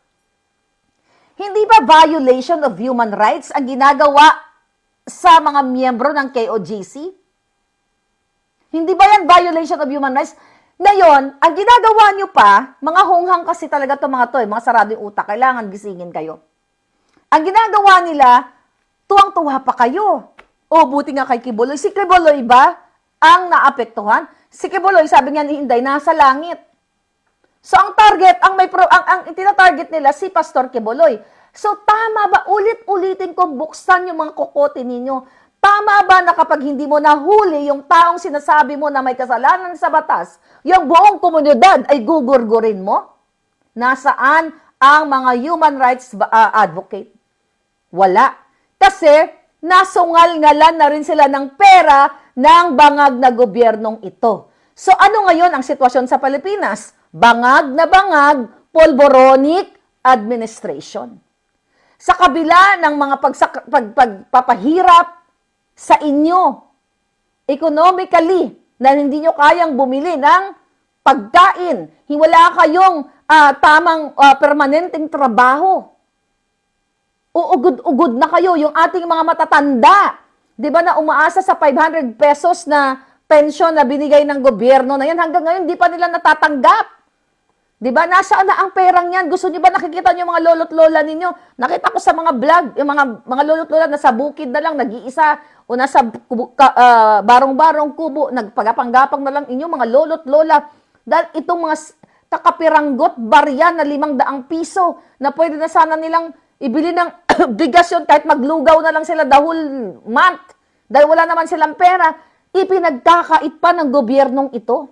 Hindi ba violation of human rights ang ginagawa sa mga miyembro ng KOJC? Hindi ba yan violation of human rights? Ngayon, ang ginagawa nyo pa, mga hunghang kasi talaga itong mga to, mga sarado yung utak, kailangan gisingin kayo. Ang ginagawa nila, tuwang-tuwa pa kayo. O, buti nga kay Kibuloy. Si Kibuloy ba ang naapektuhan? Si Kibuloy, sabi nga ni Inday, nasa langit. So, ang target, ang tina-target nila, si Pastor Kibuloy. So, tama ba? Ulit-ulitin kong buksan yung mga kokote ninyo. Tama ba na kapag hindi mo nahuli yung taong sinasabi mo na may kasalanan sa batas, yung buong komunidad ay gugurgurin mo? Nasaan ang mga human rights advocate? Wala. Kasi nasungal-ngalan na rin sila ng pera ng bangag na gobyernong ito. So ano ngayon ang sitwasyon sa Pilipinas? Bangag na bangag, polboronic administration. Sa kabila ng mga pagpapahirap sa inyo, economically, na hindi nyo kayang bumili ng pagkain, wala kayong tamang permanenteng trabaho, uugod-ugod na kayo, yung ating mga matatanda, di ba na umaasa sa 500 pesos na pensyon na binigay ng gobyerno na yan, hanggang ngayon, di pa nila natatanggap. Di ba? Nasaan na ang perang yan? Gusto niyo ba nakikita niyo mga lolo't lola ninyo? Nakita ko sa mga vlog, yung mga lolo't lola nasa bukid na lang, nag-iisa, o nasa barong-barong kubo, nagpagapang-gapang na lang inyo, mga lolo't lola. Dahil itong mga kakapiranggot, barya na 500 piso, na pwede na sana nilang ibili ng bigas yun, kahit maglugaw na lang sila the whole month. Dahil wala naman silang pera, ipinagkakait pa ng gobyernong ito.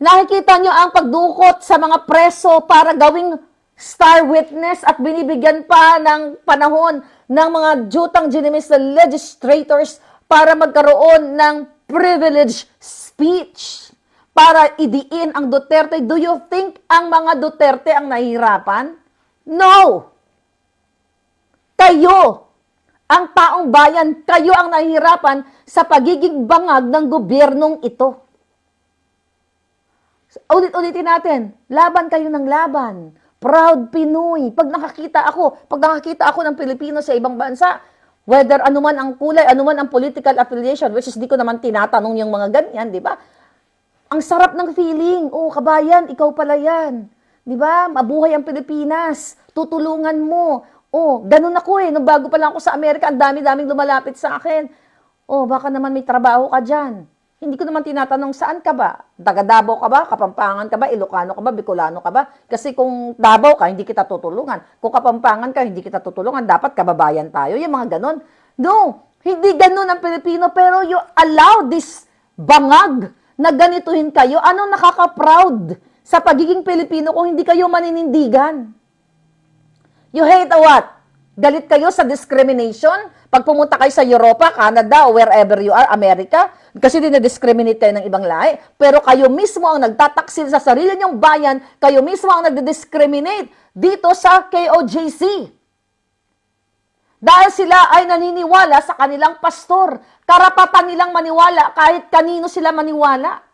Nakikita nyo ang pagdukot sa mga preso para gawing star witness at binibigyan pa ng panahon ng mga jutang ginimis na legislators para magkaroon ng privilege speech para idiin ang Duterte. Do you think ang mga Duterte ang nahihirapan? No! Kayo, ang taong bayan, kayo ang nahihirapan sa pagiging bangag ng gobyernong ito. Ulit-ulitin natin, laban kayo ng laban. Proud Pinoy. Pag nakakita ako ng Pilipino sa ibang bansa, whether anuman ang kulay, anuman ang political affiliation, which is di ko naman tinatanong yung mga ganyan, di ba? Ang sarap ng feeling, kabayan, ikaw pala yan. Di ba? Mabuhay ang Pilipinas. Tutulungan mo. Ganun ako nung bago pa lang ako sa Amerika, ang dami-daming lumalapit sa akin. Baka naman may trabaho ka dyan. Hindi ko naman tinatanong, saan ka ba? Taga Davao ka ba? Kapampangan ka ba? Ilocano ka ba? Bicolano ka ba? Kasi kung Davao ka, hindi kita tutulungan. Kung Kapampangan ka, hindi kita tutulungan. Dapat kababayan tayo. Yung mga ganon. No, hindi ganon ang Pilipino. Pero you allow this bangag na ganituhin kayo? Anong nakaka-proud sa pagiging Pilipino kung hindi kayo maninindigan? You hate what? Galit kayo sa discrimination? Pag pumunta kayo sa Europa, Canada, or wherever you are, America, kasi dinidiscriminate kayo ng ibang lahi, pero kayo mismo ang nagtataksil sa sarili niyong bayan, kayo mismo ang nagdidiscriminate dito sa KOJC. Dahil sila ay naniniwala sa kanilang pastor. Karapatan nilang maniwala kahit kanino sila maniwala.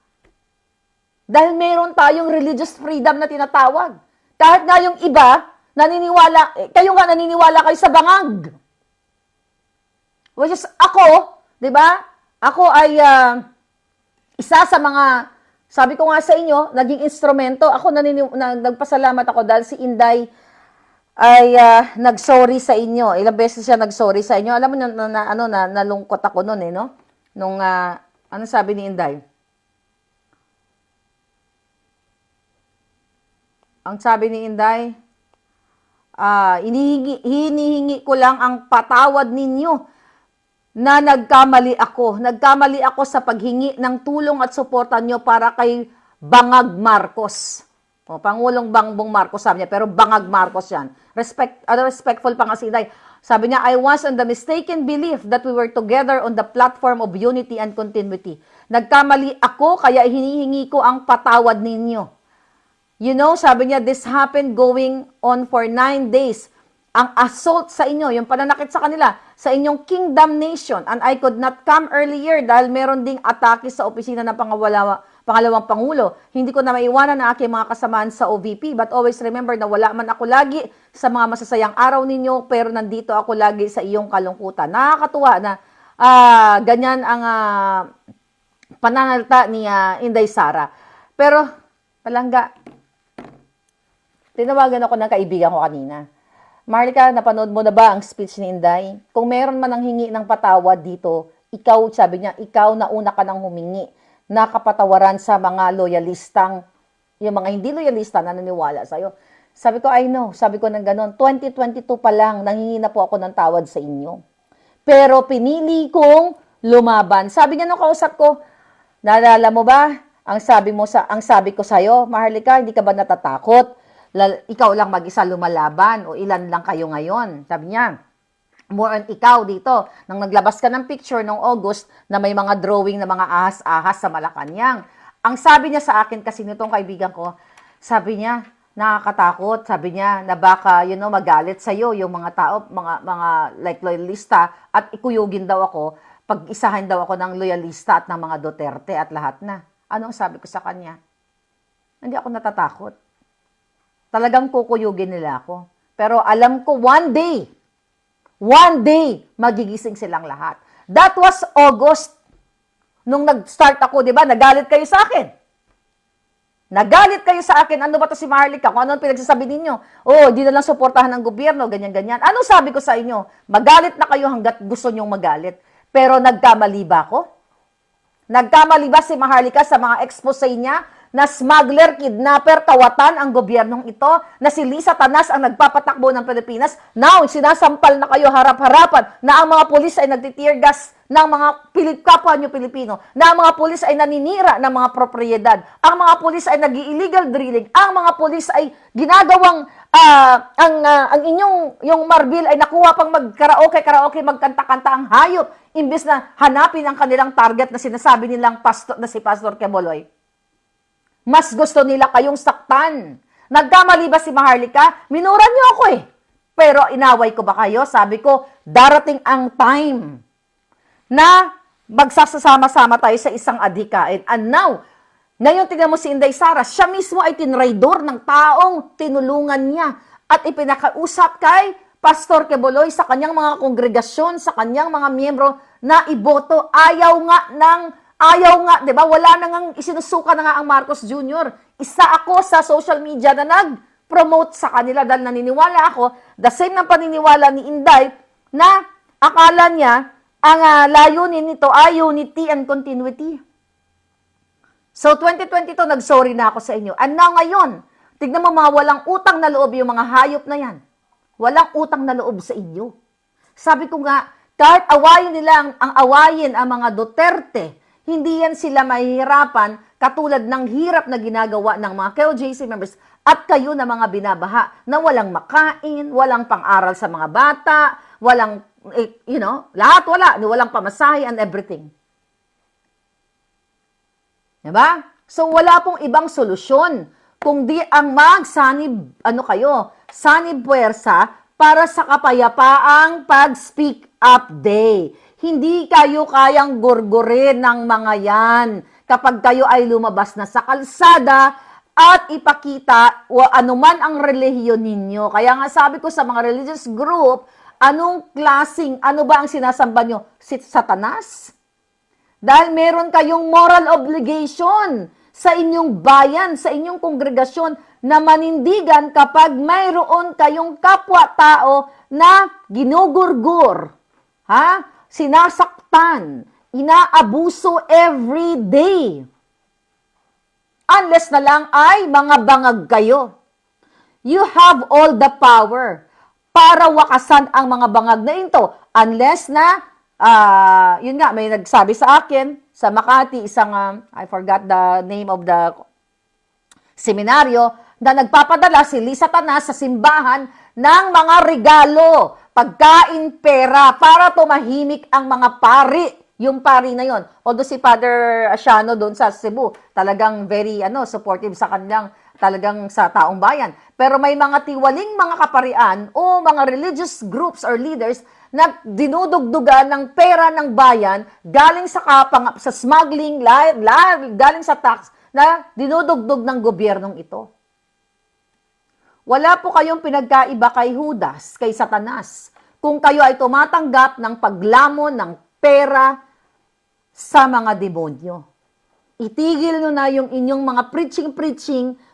Dahil meron tayong religious freedom na tinatawag. Kahit nga yung iba, naniniwala, kayo nga naniniwala kayo sa bangag. Which is ako, di ba? Ako ay isa sa mga, sabi ko nga sa inyo, naging instrumento. Ako nagpasalamat ako dahil si Inday ay nag-sorry sa inyo. Ilang beses siya nag-sorry sa inyo. Alam mo nalungkot ako noon no? Nung ano sabi ni Inday? Ang sabi ni Inday, hinihingi ko lang ang patawad ninyo na nagkamali ako. Nagkamali ako sa paghingi ng tulong at suporta nyo para kay Bangag Marcos. O, Pangulong Bongbong Marcos sabi niya, pero Bangag Marcos yan. Respectful pa nga si Inday. Sabi niya, I was on the mistaken belief that we were together on the platform of unity and continuity. Nagkamali ako, kaya hinihingi ko ang patawad ninyo. You know, sabi niya, this happened going on for 9 days. Ang assault sa inyo, yung pananakit sa kanila, sa inyong kingdom nation, and I could not come earlier dahil meron ding atake sa opisina ng pangalawang Pangulo. Hindi ko na maiwanan ang aking mga kasamaan sa OVP, but always remember na wala man ako lagi sa mga masasayang araw ninyo, pero nandito ako lagi sa iyong kalungkutan. Nakakatuwa na ganyan ang pananalita ni Inday Sara. Pero, palangga, tinawagan ako ng kaibigan ko kanina. Marlica, napanood mo na ba ang speech ni Inday? Kung meron man ang hingi ng patawad dito, ikaw, sabi niya, ikaw na una ka nang humingi na kapatawaran sa mga loyalistang, yung mga hindi loyalista na naniwala sa'yo. Sabi ko, I know. Sabi ko ng ganon, 2022 pa lang, nanghingi na po ako ng tawad sa inyo. Pero pinili kong lumaban. Sabi niya nung kausap ko, naalala mo ba? Ang sabi ko sa'yo, Marlica, hindi ka ba natatakot? Ikaw lang mag-isa lumalaban o ilan lang kayo ngayon. Sabi niya, more on ikaw dito. Nang naglabas ka ng picture noong August na may mga drawing na mga ahas-ahas sa Malacanang. Ang sabi niya sa akin kasi nitong kaibigan ko, sabi niya, nakakatakot. Sabi niya na baka, magalit sa'yo yung mga tao, mga like loyalista at ikuyugin daw ako, pag-isahin daw ako ng loyalista at ng mga Duterte at lahat na. Anong sabi ko sa kanya? Hindi ako natatakot. Talagang kukuyugin nila ako. Pero alam ko, one day, magigising silang lahat. That was August. Nung nag-start ako, di ba, nagalit kayo sa akin. Nagalit kayo sa akin. Ano ba to si Marlica? Kung ano pinagsasabi ninyo? Oh, di na lang suportahan ng gobyerno, ganyan-ganyan. Anong sabi ko sa inyo? Magalit na kayo hanggat gusto nyong magalit. Pero nagkamali ba ako? Nagkamali ba si Maharlika sa mga expose niya na smuggler, kidnapper, kawatan ang gobyernong ito, na si Lisa Tanas ang nagpapatakbo ng Pilipinas? Now, sinasampal na kayo harap-harapan na ang mga pulis ay nagti-tear gas ng mga kapwa nyo Pilipino, na ang mga pulis ay naninira ng mga propriedad, ang mga pulis ay nag-illegal drilling, ang mga pulis ay ginagawang ang inyong yung marbil ay nakuha pang karaoke, magkanta-kanta ang hayop, imbes na hanapin ang kanilang target na sinasabi nilang si Pastor Queboloy. Mas gusto nila kayong saktan. Nagkamali ba si Maharlika? Minura niyo ako Pero inaway ko ba kayo? Sabi ko, darating ang time na magsasama-sama tayo sa isang adhikain. And now, ngayon tingnan mo si Inday Sara, siya mismo ay tinraidor ng taong tinulungan niya at ipinakausap kay Pastor Queboloy sa kanyang mga kongregasyon, sa kanyang mga miyembro na iboto. Ayaw nga, di ba? Wala na ngang isinusuka na nga ang Marcos Jr. Isa ako sa social media na nag-promote sa kanila dahil naniniwala ako, the same ng paniniwala ni Inday, na akala niya ang layunin nito ay unity and continuity. So, 2022, nag-sorry na ako sa inyo. And now, ngayon, tignan mo mga walang utang na loob yung mga hayop na yan. Walang utang na loob sa inyo. Sabi ko nga, kahit awayin nila ang awayin ang mga Duterte, Hindi yan sila mahihirapan katulad ng hirap na ginagawa ng mga KOJC members at kayo na mga binabaha na walang makain, walang pang-aral sa mga bata, walang, lahat wala, walang pamasahe and everything. Diba? So, wala pong ibang solusyon kundi ang magsanib, sanib puwersa para sa kapayapaang pag-speak up day. Hindi kayo kayang gurgurin ng mga yan kapag kayo ay lumabas na sa kalsada at ipakita anuman ang relihiyon ninyo. Kaya nga sabi ko sa mga religious group, ano ba ang sinasamba nyo? Si Satanas? Dahil meron kayong moral obligation sa inyong bayan, sa inyong kongregasyon na manindigan kapag mayroon kayong kapwa-tao na ginugurgur, sinasaktan, inaabuso every day. Unless na lang ay mga bangag kayo. You have all the power para wakasan ang mga bangag na ito. Unless na, yun nga, may nagsabi sa akin, sa Makati, isang, I forgot the name of the seminaryo, na nagpapadala si Satanas sa simbahan ng mga regalo, pagkain, pera, para tumahimik ang mga pari. Yung pari na yon. Although si Father Asiano doon sa Cebu, talagang very supportive sa kanilang, talagang sa taong bayan. Pero may mga tiwaling mga kaparian o mga religious groups or leaders na dinudugdugan ng pera ng bayan galing sa smuggling, galing sa tax na dinudugdog ng gobyernong ito. Wala po kayong pinagkaiba kay Judas, kay Satanas, kung kayo ay tumatanggap ng paglamon ng pera sa mga demonyo. Itigil nyo na yung inyong mga preaching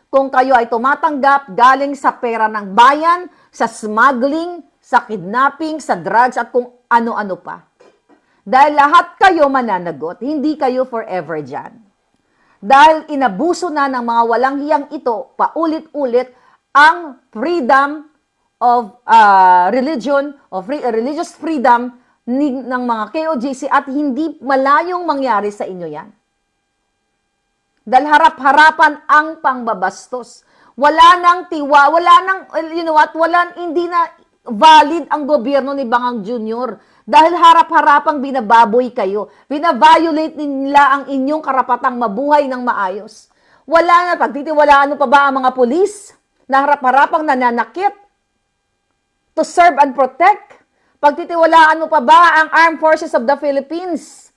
kung kayo ay tumatanggap galing sa pera ng bayan, sa smuggling, sa kidnapping, sa drugs, at kung ano-ano pa. Dahil lahat kayo mananagot, hindi kayo forever dyan. Dahil inabuso na ng mga walang hiyang ito, paulit-ulit, ang freedom of religion, of religious freedom ng mga KOJC at hindi malayong mangyari sa inyo yan. Dahil harap-harapan ang pangbabastos. Wala nang hindi na valid ang gobyerno ni Bangang Jr. Dahil harap-harapang binababoy kayo. Binaviolate nila ang inyong karapatang mabuhay ng maayos. Wala na, pagtitiwalaan pa ba ang mga pulis na harap-harapang nananakit to serve and protect? Pagtitiwalaan mo pa ba ang Armed Forces of the Philippines?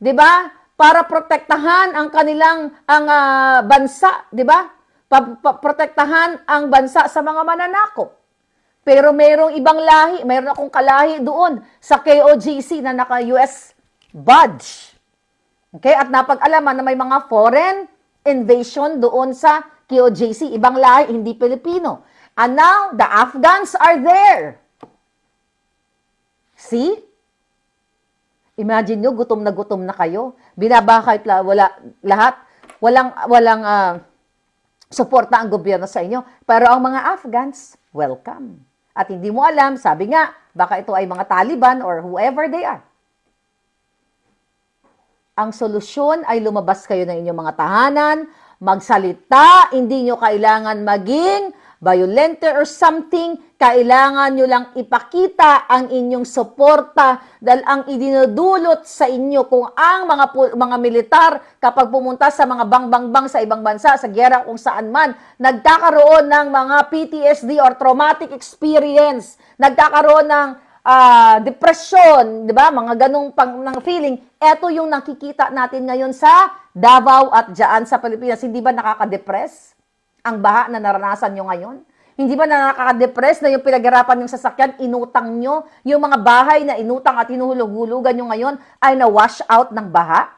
'Di ba? Para protektahan ang kanilang bansa, 'di ba? Protektahan ang bansa sa mga mananakop. Pero mayroong ibang lahi, mayroon akong kalahi doon sa KOJC na naka-US badge. Okay? At napag-alaman na may mga foreign invasion doon sa KOJC, ibang lahi, hindi Pilipino. And now, the Afghans are there. See? Imagine nyo, gutom na kayo. Binabakay lahat. Walang suporta ang gobyerno sa inyo. Pero ang mga Afghans, welcome. At hindi mo alam, sabi nga, baka ito ay mga Taliban or whoever they are. Ang solusyon ay lumabas kayo ng inyong mga tahanan, magsalita, hindi nyo kailangan maging violente or something, kailangan nyo lang ipakita ang inyong suporta dahil ang idinudulot sa inyo kung ang mga militar kapag pumunta sa mga bang sa ibang bansa, sa giyera kung saan man, nagkakaroon ng mga PTSD or traumatic experience, nagkakaroon ng depression, di ba? Mga ganong ng feeling. Ito yung nakikita natin ngayon sa Davao at dyan sa Pilipinas. Hindi ba nakaka-depress ang baha na naranasan nyo ngayon? Hindi ba nakaka-depress na yung pinaghirapan yung sasakyan, inutang nyo, yung mga bahay na inutang at hinuhulog-hulugan nyo ngayon ay na-wash out ng baha?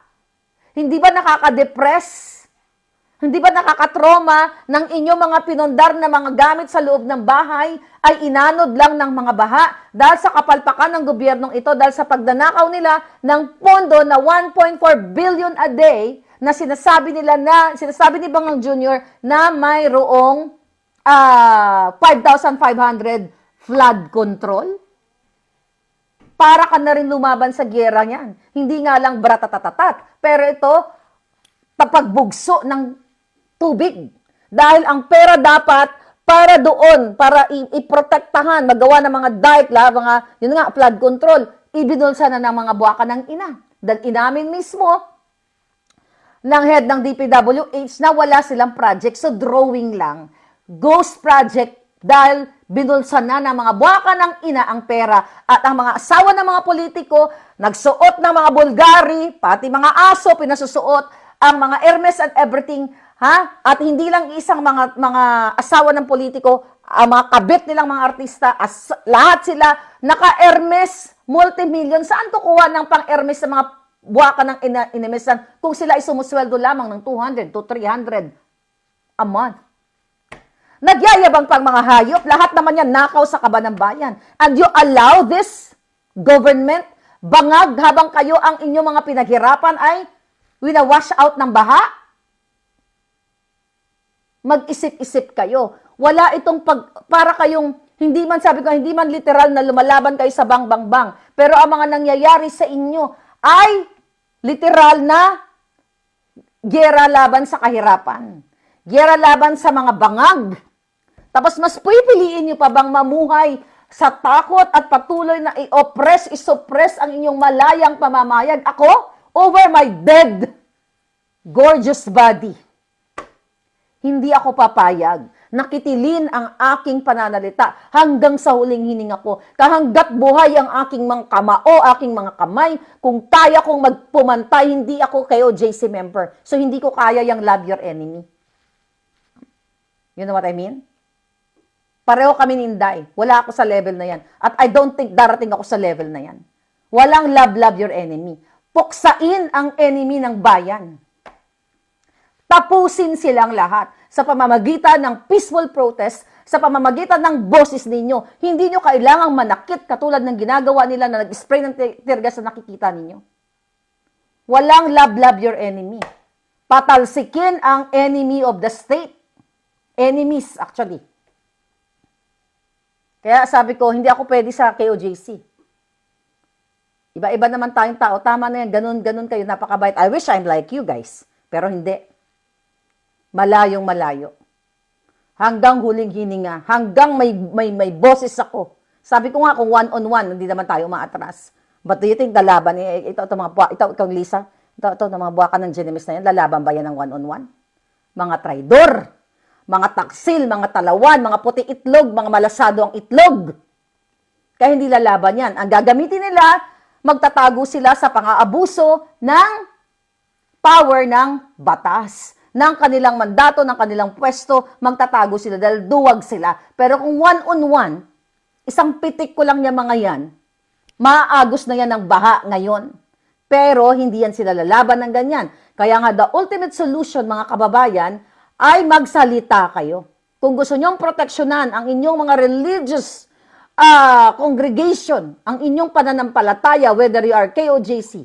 Hindi ba nakaka-depress? Hindi ba nakakatroma ng inyong mga pinundar na mga gamit sa loob ng bahay ay inanod lang ng mga baha dahil sa kapalpakan ng gobyernong ito, dahil sa pagdanakaw nila ng pondo na 1.4 billion a day na sinasabi ni Bangang Jr. na mayroong 5,500 flood control? para ka na rin lumaban sa giyera niyan. Hindi nga lang bratatatatat, pero ito, tapagbugso ng tubig. Dahil ang pera dapat para doon, para iprotektahan, magawa ng mga dike, mga, yun nga, flood control, ibinulsa na ng mga buwaka ng ina. Dahil inamin mismo ng head ng DPWH na wala silang project, so drawing lang. Ghost project dahil binulsa na ng mga buwaka ng ina ang pera at ang mga asawa ng mga politiko nagsuot ng mga Bulgari, pati mga aso pinasusuot, ang mga Hermes and everything, ha? At hindi lang isang mga asawa ng politiko, ang mga kabit nilang mga artista, lahat sila naka-Hermes, multi-million. Saan kukuha ng pang-Hermes sa mga buwaka ng inimesan kung sila ay sumusweldo lamang ng 200 to 300 a month? Nagyayabang pang mga hayop, lahat naman yan nakaw sa kaba ng bayan. And you allow this government bangag habang kayo ang inyong mga pinaghirapan ay wina-wash out ng baha? Mag-isip-isip kayo. Wala itong para kayong, hindi man sabi ko, hindi man literal na lumalaban kayo sa bang-bang-bang. Pero ang mga nangyayari sa inyo ay literal na giyera laban sa kahirapan. Giyera laban sa mga bangag. Tapos mas pipiliin nyo pa bang mamuhay sa takot at patuloy na i-oppress, i-suppress ang inyong malayang pamamayag? Ako, over my dead, gorgeous body. Hindi ako papayag. Nakitilin ang aking pananalita hanggang sa huling hininga ko. Kahanggat buhay ang aking mga kamao, aking mga kamay, kung kaya kong magpumantay, hindi ako kayo JC member. So hindi ko kaya yung love your enemy. You know what I mean? Pareho kami ni Inday. Wala ako sa level na yan. At I don't think darating ako sa level na yan. Walang love your enemy. Puksain ang enemy ng bayan. Tapusin silang lahat sa pamamagitan ng peaceful protest, sa pamamagitan ng boses ninyo. Hindi nyo kailangang manakit katulad ng ginagawa nila na nag-spray ng teargas na nakikita ninyo. Walang love your enemy. Patalsikin ang enemy of the state. Enemies, actually. Kaya sabi ko, hindi ako pwede sa KOJC. Iba-iba naman tayong tao. Tama na yan. Ganun kayo. Napakabait. I wish I'm like you guys. Pero hindi. Malayong malayo. Hanggang huling hininga. Hanggang may boses ako. Sabi ko nga, kung one-on-one, hindi naman tayo maatras. But do you think lalaban? Ito, Lisa. Ito, mga buwaka ng Genemis na yan. Lalaban ba yan ng one-on-one? Mga traidor. Mga taksil, mga talawan, mga puti itlog, mga malasado ang itlog. Kaya hindi lalaban yan. Ang gagamitin nila, magtatago sila sa pang-aabuso ng power ng batas. Ng kanilang mandato, ng kanilang pwesto, magtatago sila dahil duwag sila. Pero kung one-on-one, isang pitik ko lang yung mga yan, maaagos na yan ng baha ngayon. Pero hindi yan sila lalaban ng ganyan. Kaya nga, the ultimate solution, mga kababayan, ay magsalita kayo. Kung gusto nyong proteksyonan ang inyong mga religious congregation, ang inyong pananampalataya, whether you are KOJC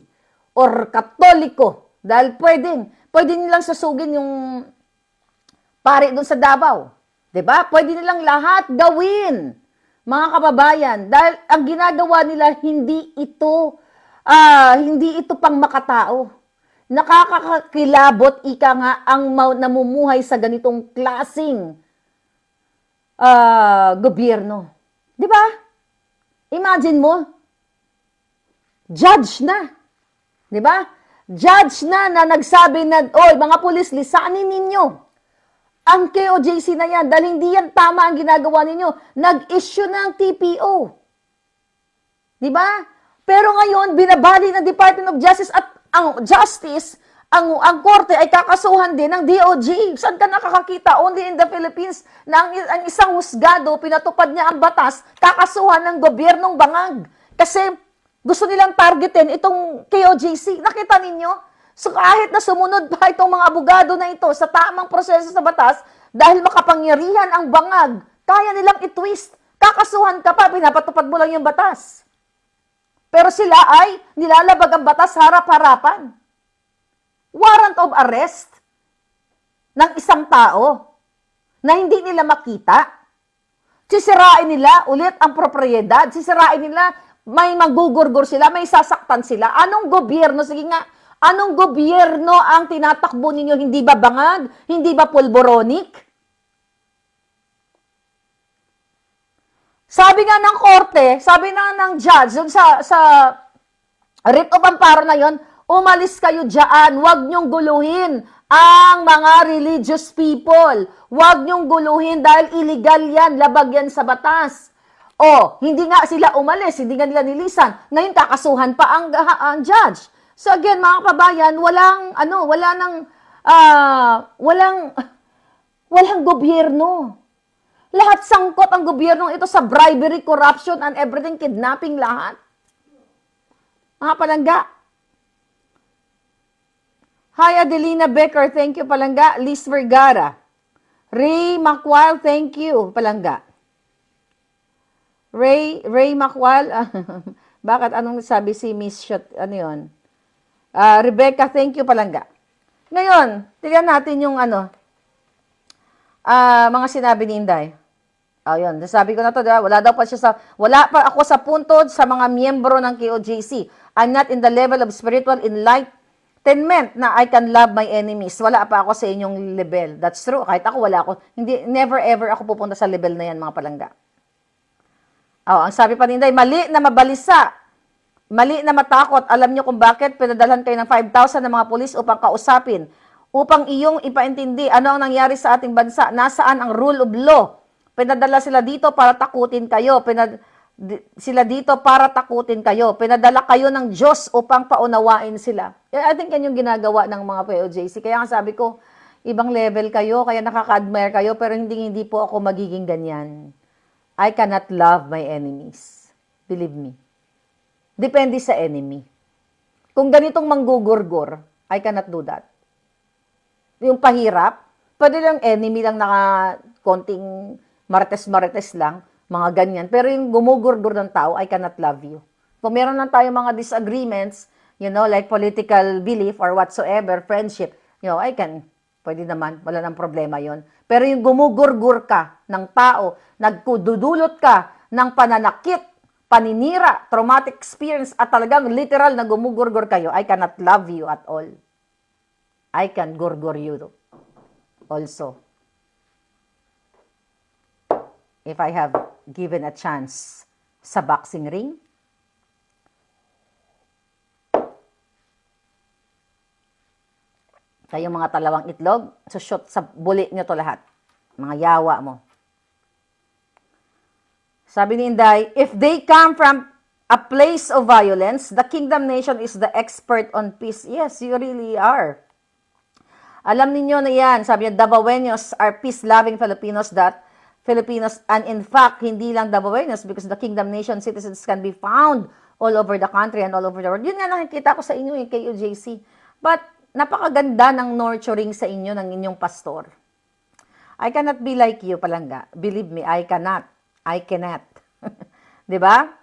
or Katoliko, dahil pwede nilang sasugin yung pare doon sa Davao. 'Di ba? Pwede nilang lahat gawin, mga kababayan, dahil ang ginagawa nila hindi ito pang makatao. Nakakakilabot, ika nga, ang namumuhay sa ganitong klasing gobyerno. Di ba? Imagine mo, judge na. Di ba? Judge na nagsabi na, oy, mga pulis, lisanin ninyo ang KOJC na yan dahil hindi yan tama ang ginagawa ninyo. Nag-issue ng TPO. Di ba? Pero ngayon, binabali ng Department of Justice at ang justice, ang korte ay kakasuhan din ng DOJ. Saan ka nakakakita? Only in the Philippines na ang isang husgado, pinatupad niya ang batas, kakasuhan ng gobyernong bangag. Kasi gusto nilang targetin itong KOJC. Nakita ninyo? So kahit na sumunod pa itong mga abogado na ito sa tamang proseso sa batas, dahil makapangyarihan ang bangag, kaya nilang i-twist. Kakasuhan ka pa, pinapatupad mo lang yung batas. Pero sila ay nilalabag ang batas harap-harapan. Warrant of arrest ng isang tao na hindi nila makita. Sisirain nila ulit ang propriedad. Sisirain nila may magugurgur sila, may sasaktan sila. Anong gobyerno? Sige nga, anong gobyerno ang tinatakbo ninyo? Hindi ba bangag? Hindi ba pulboronic? Sabi nga ng korte, sabi na ng judge, dun sa writ of amparo na yon, umalis kayo dyan, huwag niyong guluhin ang mga religious people. Huwag niyong guluhin dahil illegal yan, labag yan sa batas. O, hindi nga sila umalis, hindi nga nila nilisan. Ngayon, kakasuhan pa ang judge. So again, mga kababayan, walang gobyerno. Lahat sangkot ang gobyernong ito sa bribery, corruption, and everything, kidnapping, lahat. Mga palangga. Hi, Adelina Becker, thank you, palangga. Liz Vergara. Ray Macwal, thank you, palangga. Ray Macwal, bakit anong sabi si Miss Shot, ano yun? Rebecca, thank you, palangga. Ngayon, tignan natin yung mga sinabi ni Inday. Ayun, sabi ko na to, diba? Wala pa ako sa punto sa mga miyembro ng KOJC. I'm not in the level of spiritual enlightenment na I can love my enemies. Wala pa ako sa inyong level. That's true. Kahit ako, wala ako. Never ever ako pupunta sa level na yan, mga palangga. Ang sabi pa ni Inday, mali na mabalisa. Mali na matakot. Alam niyo kung bakit pinadalhan kayo ng 5,000 ng mga pulis upang kausapin, upang iyong ipaintindi ano ang nangyari sa ating bansa, nasaan ang rule of law. Pinadala sila dito para takutin kayo. Pinadala kayo ng Diyos upang paunawain sila. I think yan yung ginagawa ng mga POJC. Kaya nga sabi ko, ibang level kayo, kaya nakaka-admire kayo, pero hindi po ako magiging ganyan. I cannot love my enemies. Believe me. Depende sa enemy. Kung ganitong manggugurgur, I cannot do that. Yung pahirap, pwede lang enemy lang konting marites-marites lang, mga ganyan. Pero yung gumugurgur ng tao, I cannot love you. Kung meron lang tayo mga disagreements, like political belief or whatsoever, friendship, pwede naman, wala nang problema yon. Pero yung gumugurgur ka ng tao, nagkududulot ka ng pananakit, paninira, traumatic experience, at talagang literal na gumugurgur kayo, I cannot love you at all. I can gurgur you also. If I have given a chance sa boxing ring, kayong mga talawang itlog, shoot sa buli nyo to lahat. Mga yawa mo. Sabi ni Inday, if they come from a place of violence, the Kingdom Nation is the expert on peace. Yes, you really are. Alam niyo na yan. Sabi niya, Dabaweños are peace-loving Filipinos, and in fact, hindi lang Dabaweños, because the Kingdom Nation citizens can be found all over the country and all over the world. Yun nga nakikita ko sa inyo, yung KOJC. But, napakaganda ng nurturing sa inyo, ng inyong pastor. I cannot be like you, palangga. Believe me, I cannot. Diba?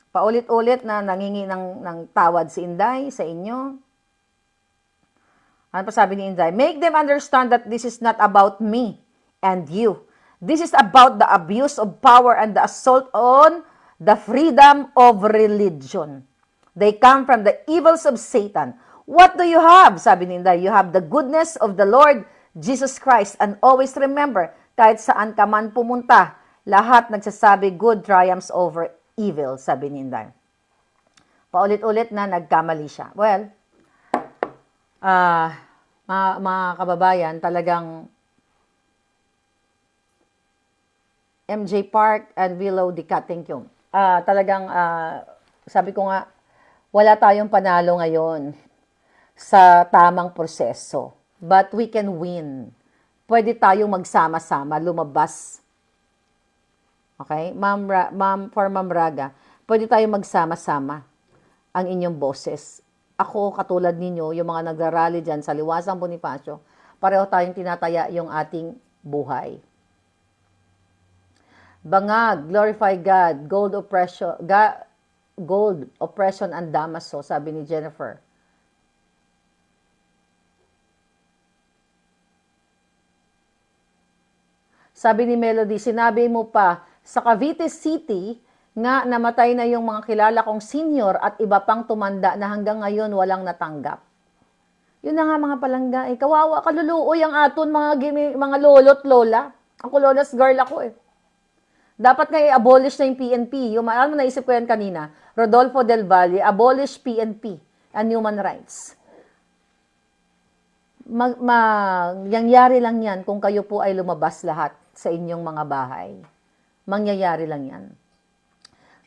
Paulit-ulit na nangingi ng tawad si Inday sa inyo. Ano pa sabi ni Inday? Make them understand that this is not about me and you. This is about the abuse of power and the assault on the freedom of religion. They come from the evils of Satan. What do you have? Sabi ni Inday, you have the goodness of the Lord Jesus Christ. And always remember, kahit saan ka man pumunta, lahat nagsasabi good triumphs over evil, sabi ni Inday. Paulit-ulit na nagkamali siya. Well, mga kababayan, talagang MJ Park and Willow Dicat, thank you. Sabi ko nga, wala tayong panalo ngayon sa tamang proseso. But we can win. Pwede tayong magsama-sama, lumabas. Okay? For Ma'am Raga, pwede tayong magsama-sama ang inyong boses. Ako, katulad ninyo, yung mga nagrarally dyan sa Liwasang Bonifacio, pareho tayong tinataya yung ating buhay. Bangag, glorify God, gold, oppression, and damaso, sabi ni Jennifer. Sabi ni Melody, sinabi mo pa, sa Cavite City, nga namatay na yung mga kilala kong senior at iba pang tumanda na hanggang ngayon walang natanggap. Yun na nga mga palangga, kawawa, kaluluoy ang aton mga lolo't lola. Ako lola's girl ako eh. Dapat nga i-abolish na yung PNP. Yung alam mo, naisip ko yan kanina, Rodolfo Del Valle, abolish PNP and human rights. Mangyayari lang yan kung kayo po ay lumabas lahat sa inyong mga bahay. Mangyayari lang yan.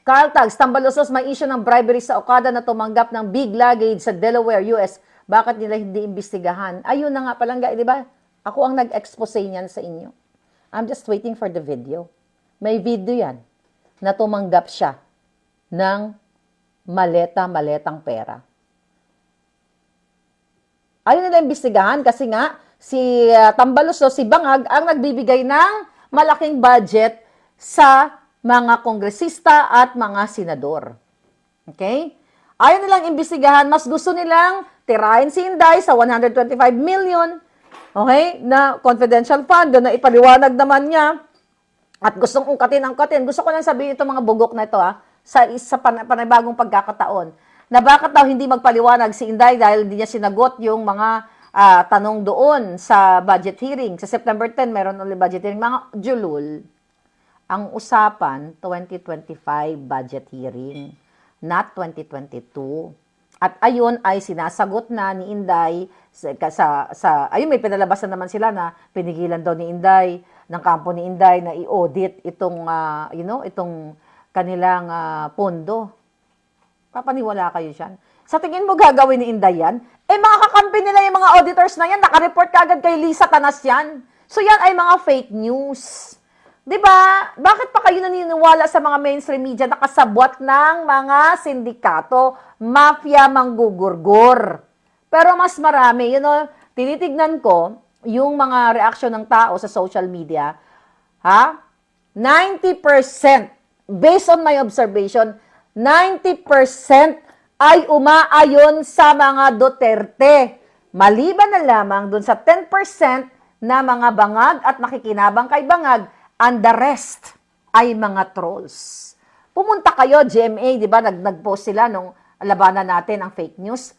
Carl Tags, Tambalusos, may issue ng bribery sa Okada na tumanggap ng big luggage sa Delaware, US. Bakit nila hindi imbestigahan? Ayun na nga palangga, di ba? Ako ang nag-expose niyan sa inyo. I'm just waiting for the video. May video yan na tumanggap siya ng maletang pera. Ayaw nila imbestigahan kasi nga si Tambalusos, si Bangag, ang nagbibigay ng malaking budget sa mga kongresista at mga senador. Okay? Ayaw nilang imbestigahan, mas gusto nilang tirahin si Inday sa 125 million, okay, na confidential fund, na ipaliwanag naman niya, at gustong ungkatin. Gusto ko lang sabihin itong mga bugok na ito, sa panibagong pagkakataon, na bakit daw hindi magpaliwanag si Inday dahil hindi niya sinagot yung mga tanong doon sa budget hearing. Sa September 10, meron ulit budget hearing. Mga julul, ang usapan, 2025 budget hearing, not 2022. At ayun ay sinasagot na ni Inday ayun, may pinalabas na naman sila na pinigilan daw ni Inday, ng kampo ni Inday na i-audit itong, itong kanilang pondo. Papaniwala kayo dyan. Sa tingin mo gagawin ni Inday yan? Mga kakampi nila yung mga auditors na yan, nakareport kagad kay Lisa Tanas yan. So yan ay mga fake news. Diba? Bakit pa kayo naniniwala sa mga mainstream media na kasabwat ng mga sindikato, mafia, manggugurgur? Pero mas marami, tinitignan ko yung mga reaksyon ng tao sa social media, 90%, based on my observation, 90% ay umaayon sa mga Duterte. Maliban na lamang dun sa 10% na mga bangag at nakikinabang kay bangag, and the rest ay mga trolls. Pumunta kayo, GMA, di ba? Nag-post sila nung labanan natin ang fake news.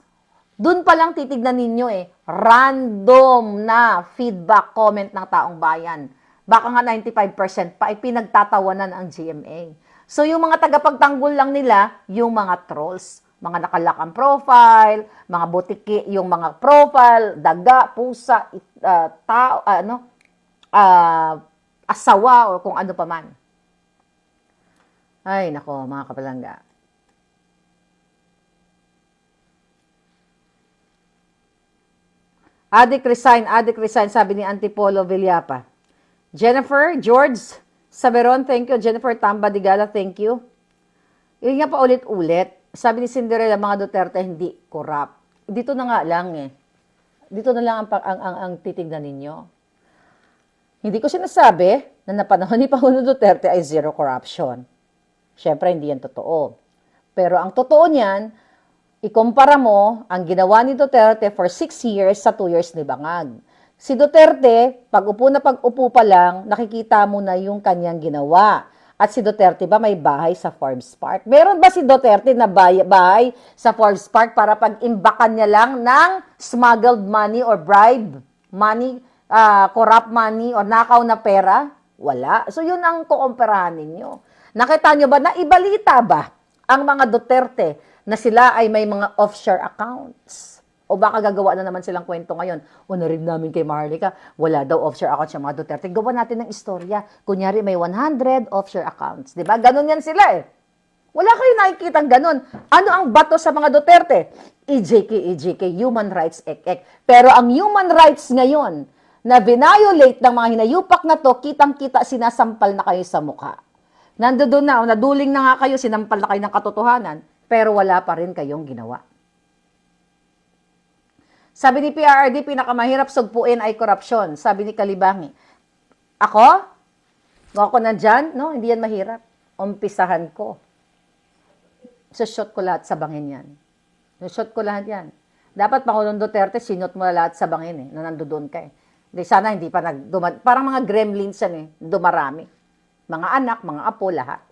Doon pa lang titignan ninyo random na feedback, comment ng taong bayan. Baka nga 95% pa ay pinagtatawanan ang GMA. So yung mga tagapagtanggol lang nila, yung mga trolls. Mga nakalak ang profile, mga butiki, yung mga profile, daga, pusa, tao, asawa, o kung ano pa man. Ay, nako, mga kapalangga. Adik resign, sabi ni Antipolo Villapa. Jennifer, George, Saberon, thank you. Jennifer Tamba Digala, thank you. Yun nga pa ulit-ulit. Sabi ni Cinderella, mga Duterte hindi corrupt. Dito na nga lang Dito na lang ang titignan ninyo. Hindi ko sinasabi na napanahon ni Pangulong Duterte ay zero corruption. Siyempre, hindi yan totoo. Pero ang totoo niyan, ikumpara mo ang ginawa ni Duterte for 6 years sa 2 years ni Bangag. Si Duterte, pag-upo pa lang, nakikita mo na yung kanyang ginawa. At si Duterte ba may bahay sa Forbes Park? Meron ba si Duterte na bahay sa Forbes Park para pag-imbakan niya lang ng smuggled money or bribe money, corrupt money or nakaw na pera? Wala. So yun ang kukumparahan ninyo. Nakita nyo ba, naibalita ba ang mga Duterte na sila ay may mga offshore accounts? O baka gagawa na naman silang kwento ngayon. O narinig namin kay Maharlika, wala daw offshore accounts yung mga Duterte. Gawa natin ng istorya. Kunyari may 100 offshore accounts. Diba? Ganon yan sila Wala kayo nakikita ganon. Ano ang bato sa mga Duterte? EJK, human rights, Pero ang human rights ngayon, na violate ng mga hinayupak na to, kitang-kita sinasampal na kayo sa mukha. Nandoon na, naduling na nga kayo, sinampal na kayo ng katotohanan, pero wala pa rin kayong ginawa. Sabi ni PRRD, pinakamahirap sugpuin ay korupsyon. Sabi ni Kalibangi. Ako nandyan, no? Hindi yan mahirap. Umpisahan ko. Shoot ko lahat sa bangin yan. Shoot ko lahat yan. Dapat Pangulong Duterte, sinot mo lahat sa bangin na nandoon ka Sana hindi pa parang mga gremlins yan dumarami. Mga anak, mga apo, lahat.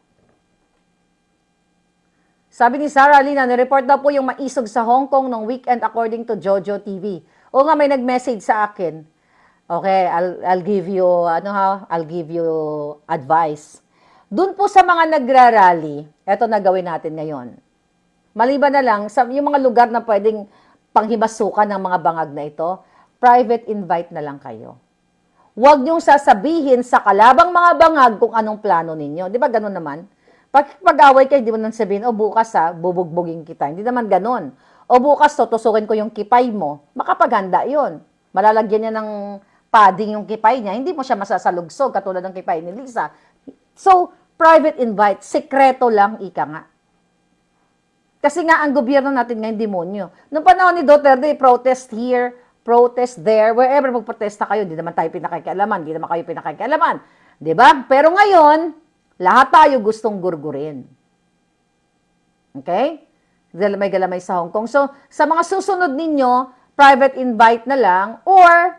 Sabi ni Sarah Alina, nireport daw po yung maisog sa Hong Kong nung weekend according to Jojo TV. O nga, may nag-message sa akin. Okay, I'll give you, I'll give you advice. Doon po sa mga nagrarally, eto na gawin natin ngayon. Maliban na lang, sa yung mga lugar na pwedeng panghimasukan ng mga bangag na ito, private invite na lang kayo. Huwag niyong sasabihin sa kalabang mga bangag kung anong plano ninyo. Di ba ganun naman? Pag-away kayo, di mo nang sabihin, bukas bubugbugin kita. Hindi naman ganun. O bukas, tutusukin ko yung kipay mo. Makapaghanda yun. Malalagyan niya ng padding yung kipay niya. Hindi mo siya masasalugsog, katulad ng kipay ni Lisa. So, private invite, sekreto lang, ika nga. Kasi nga, ang gobyerno natin ngayon, demonyo. Noong panahon ni Duterte, protest here, protest there, wherever magprotesta kayo, hindi naman tayo pinakakialaman, hindi naman kayo pinakakialaman. Di ba? Pero ngayon, lahat tayo gustong gurgurin. Okay? Galamay-galamay sa Hong Kong. So, sa mga susunod ninyo, private invite na lang or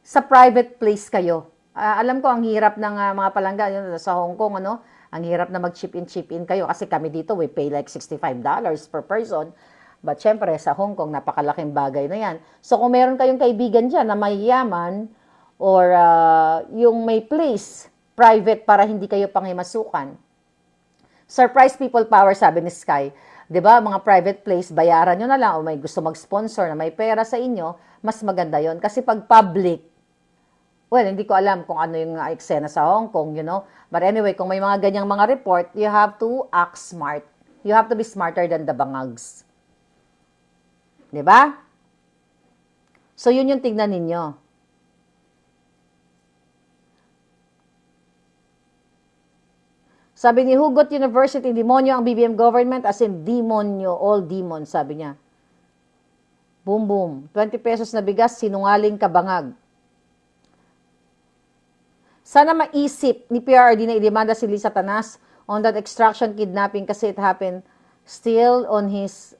sa private place kayo. Alam ko, ang hirap ng mga palangga sa Hong Kong, ang hirap na mag-chip in kayo kasi kami dito, we pay like $65 per person. But syempre, sa Hong Kong, napakalaking bagay na yan. So, kung meron kayong kaibigan dyan na may yaman or yung may place, private para hindi kayo panghimasukan. Surprise people power, sabi ni Sky. 'Di ba? Mga private place, bayaran nyo na lang o may gusto mag-sponsor na may pera sa inyo, mas maganda 'yon kasi pag public, well, hindi ko alam kung ano yung eksena sa Hong Kong, But anyway, kung may mga ganyang mga report, you have to act smart. You have to be smarter than the bangags. 'Di ba? So, yun yung tignan ninyo. Sabi ni Hugot University, demonyo ang BBM government as in demonyo, all demons, sabi niya. Boom, boom. 20 pesos na bigas, sinungaling kabangag. Sana maisip ni PRRD na idemanda si Lisa Tanas on that extraction kidnapping kasi it happened still on his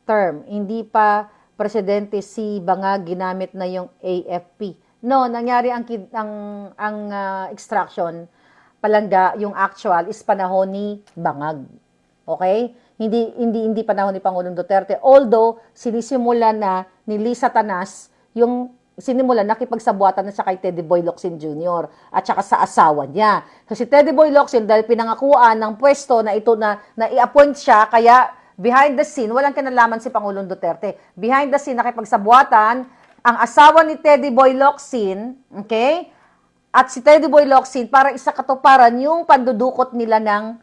term. Hindi pa presidente si Bangag, ginamit na yung AFP. No, nangyari ang extraction palangga, yung actual is panahon ni Bangag. Okay? Hindi panahon ni Pangulong Duterte. Although, sinisimula na ni Lisa Tanas, yung sinimula, nakipagsabuatan na siya kay Teddy Boy Locsin Jr. at saka sa asawa niya. So, si Teddy Boy Locsin, dahil pinangakuan ng pwesto na ito na i-appoint siya, kaya behind the scene, walang kinalaman si Pangulong Duterte. Behind the scene, nakipagsabuatan, ang asawa ni Teddy Boy Locsin, okay? At si Teddy Boy Locsin para isa katuparan yung pandudukot nila ng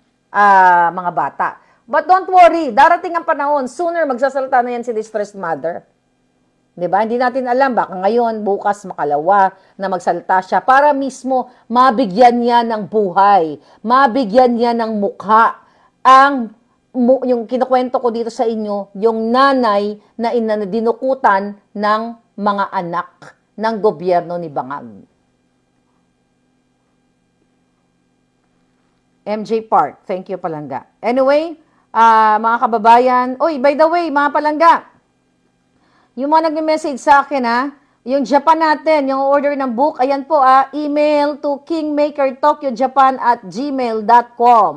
mga bata. But don't worry, darating ang panahon, sooner magsasalita na yan si distressed mother. 'Di ba? Hindi natin alam, baka ngayon, bukas, makalawa na magsalita siya para mismo mabigyan niya ng buhay, mabigyan niya ng mukha. Yung kinukwento ko dito sa inyo, yung nanay na dinukutan ng mga anak ng gobyerno ni Bangag. MJ Park. Thank you, Palangga. Anyway, mga kababayan, by the way, mga Palangga, yung mga nag-message sa akin, yung Japan natin, yung order ng book, ayan po, email to kingmakertokyojapan@gmail.com.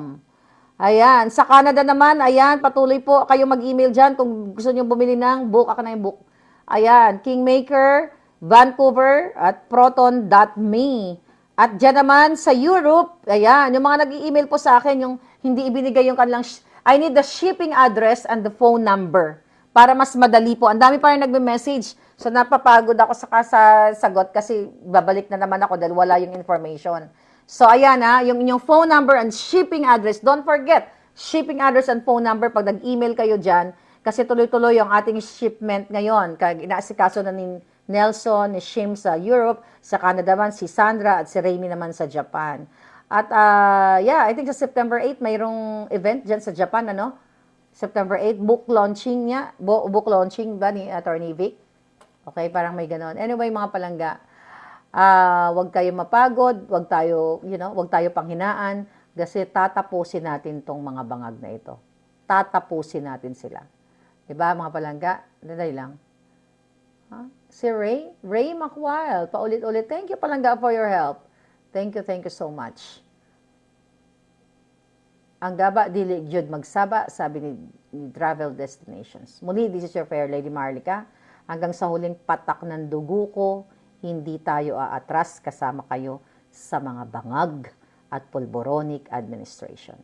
Ayan. Sa Canada naman, ayan, patuloy po kayo mag-email dyan kung gusto nyo bumili ng book. Ako na yung book. Ayan, Kingmaker, Vancouver, at proton.me. At dyan naman sa Europe, ayan, yung mga nag-i-email po sa akin, yung hindi ibinigay yung kanilang, I need the shipping address and the phone number para mas madali po. Ang dami pa rin nagme-message. So, napapagod ako sa sagot kasi babalik na naman ako dahil wala yung information. So, ayan yung inyong phone number and shipping address. Don't forget, shipping address and phone number pag nag-email kayo dyan kasi tuloy-tuloy yung ating shipment ngayon. Inaasikaso na ni Nelson, ni Shim sa Europe, sa Canada man, si Sandra at si Raimi naman sa Japan. At I think sa September 8, mayroong event dyan sa Japan, September 8, book launching niya. Book launching ba ni Attorney Vic? Okay, parang may ganon. Anyway, mga palangga, wag tayo mapagod, wag tayo panghinaan, kasi tatapusin natin tong mga bangag na ito. Tatapusin natin sila. Diba, mga palangga? Dali lang. Si Ray Macwile, paulit-ulit. Thank you, Palangga, for your help. Thank you so much. ang gaba dili gyud magsaba, sabi ni Travel Destinations. Muli, this is your fair lady Marlica. Hanggang sa huling patak ng dugo ko, hindi tayo aatras kasama kayo sa mga bangag at pulboronic administration.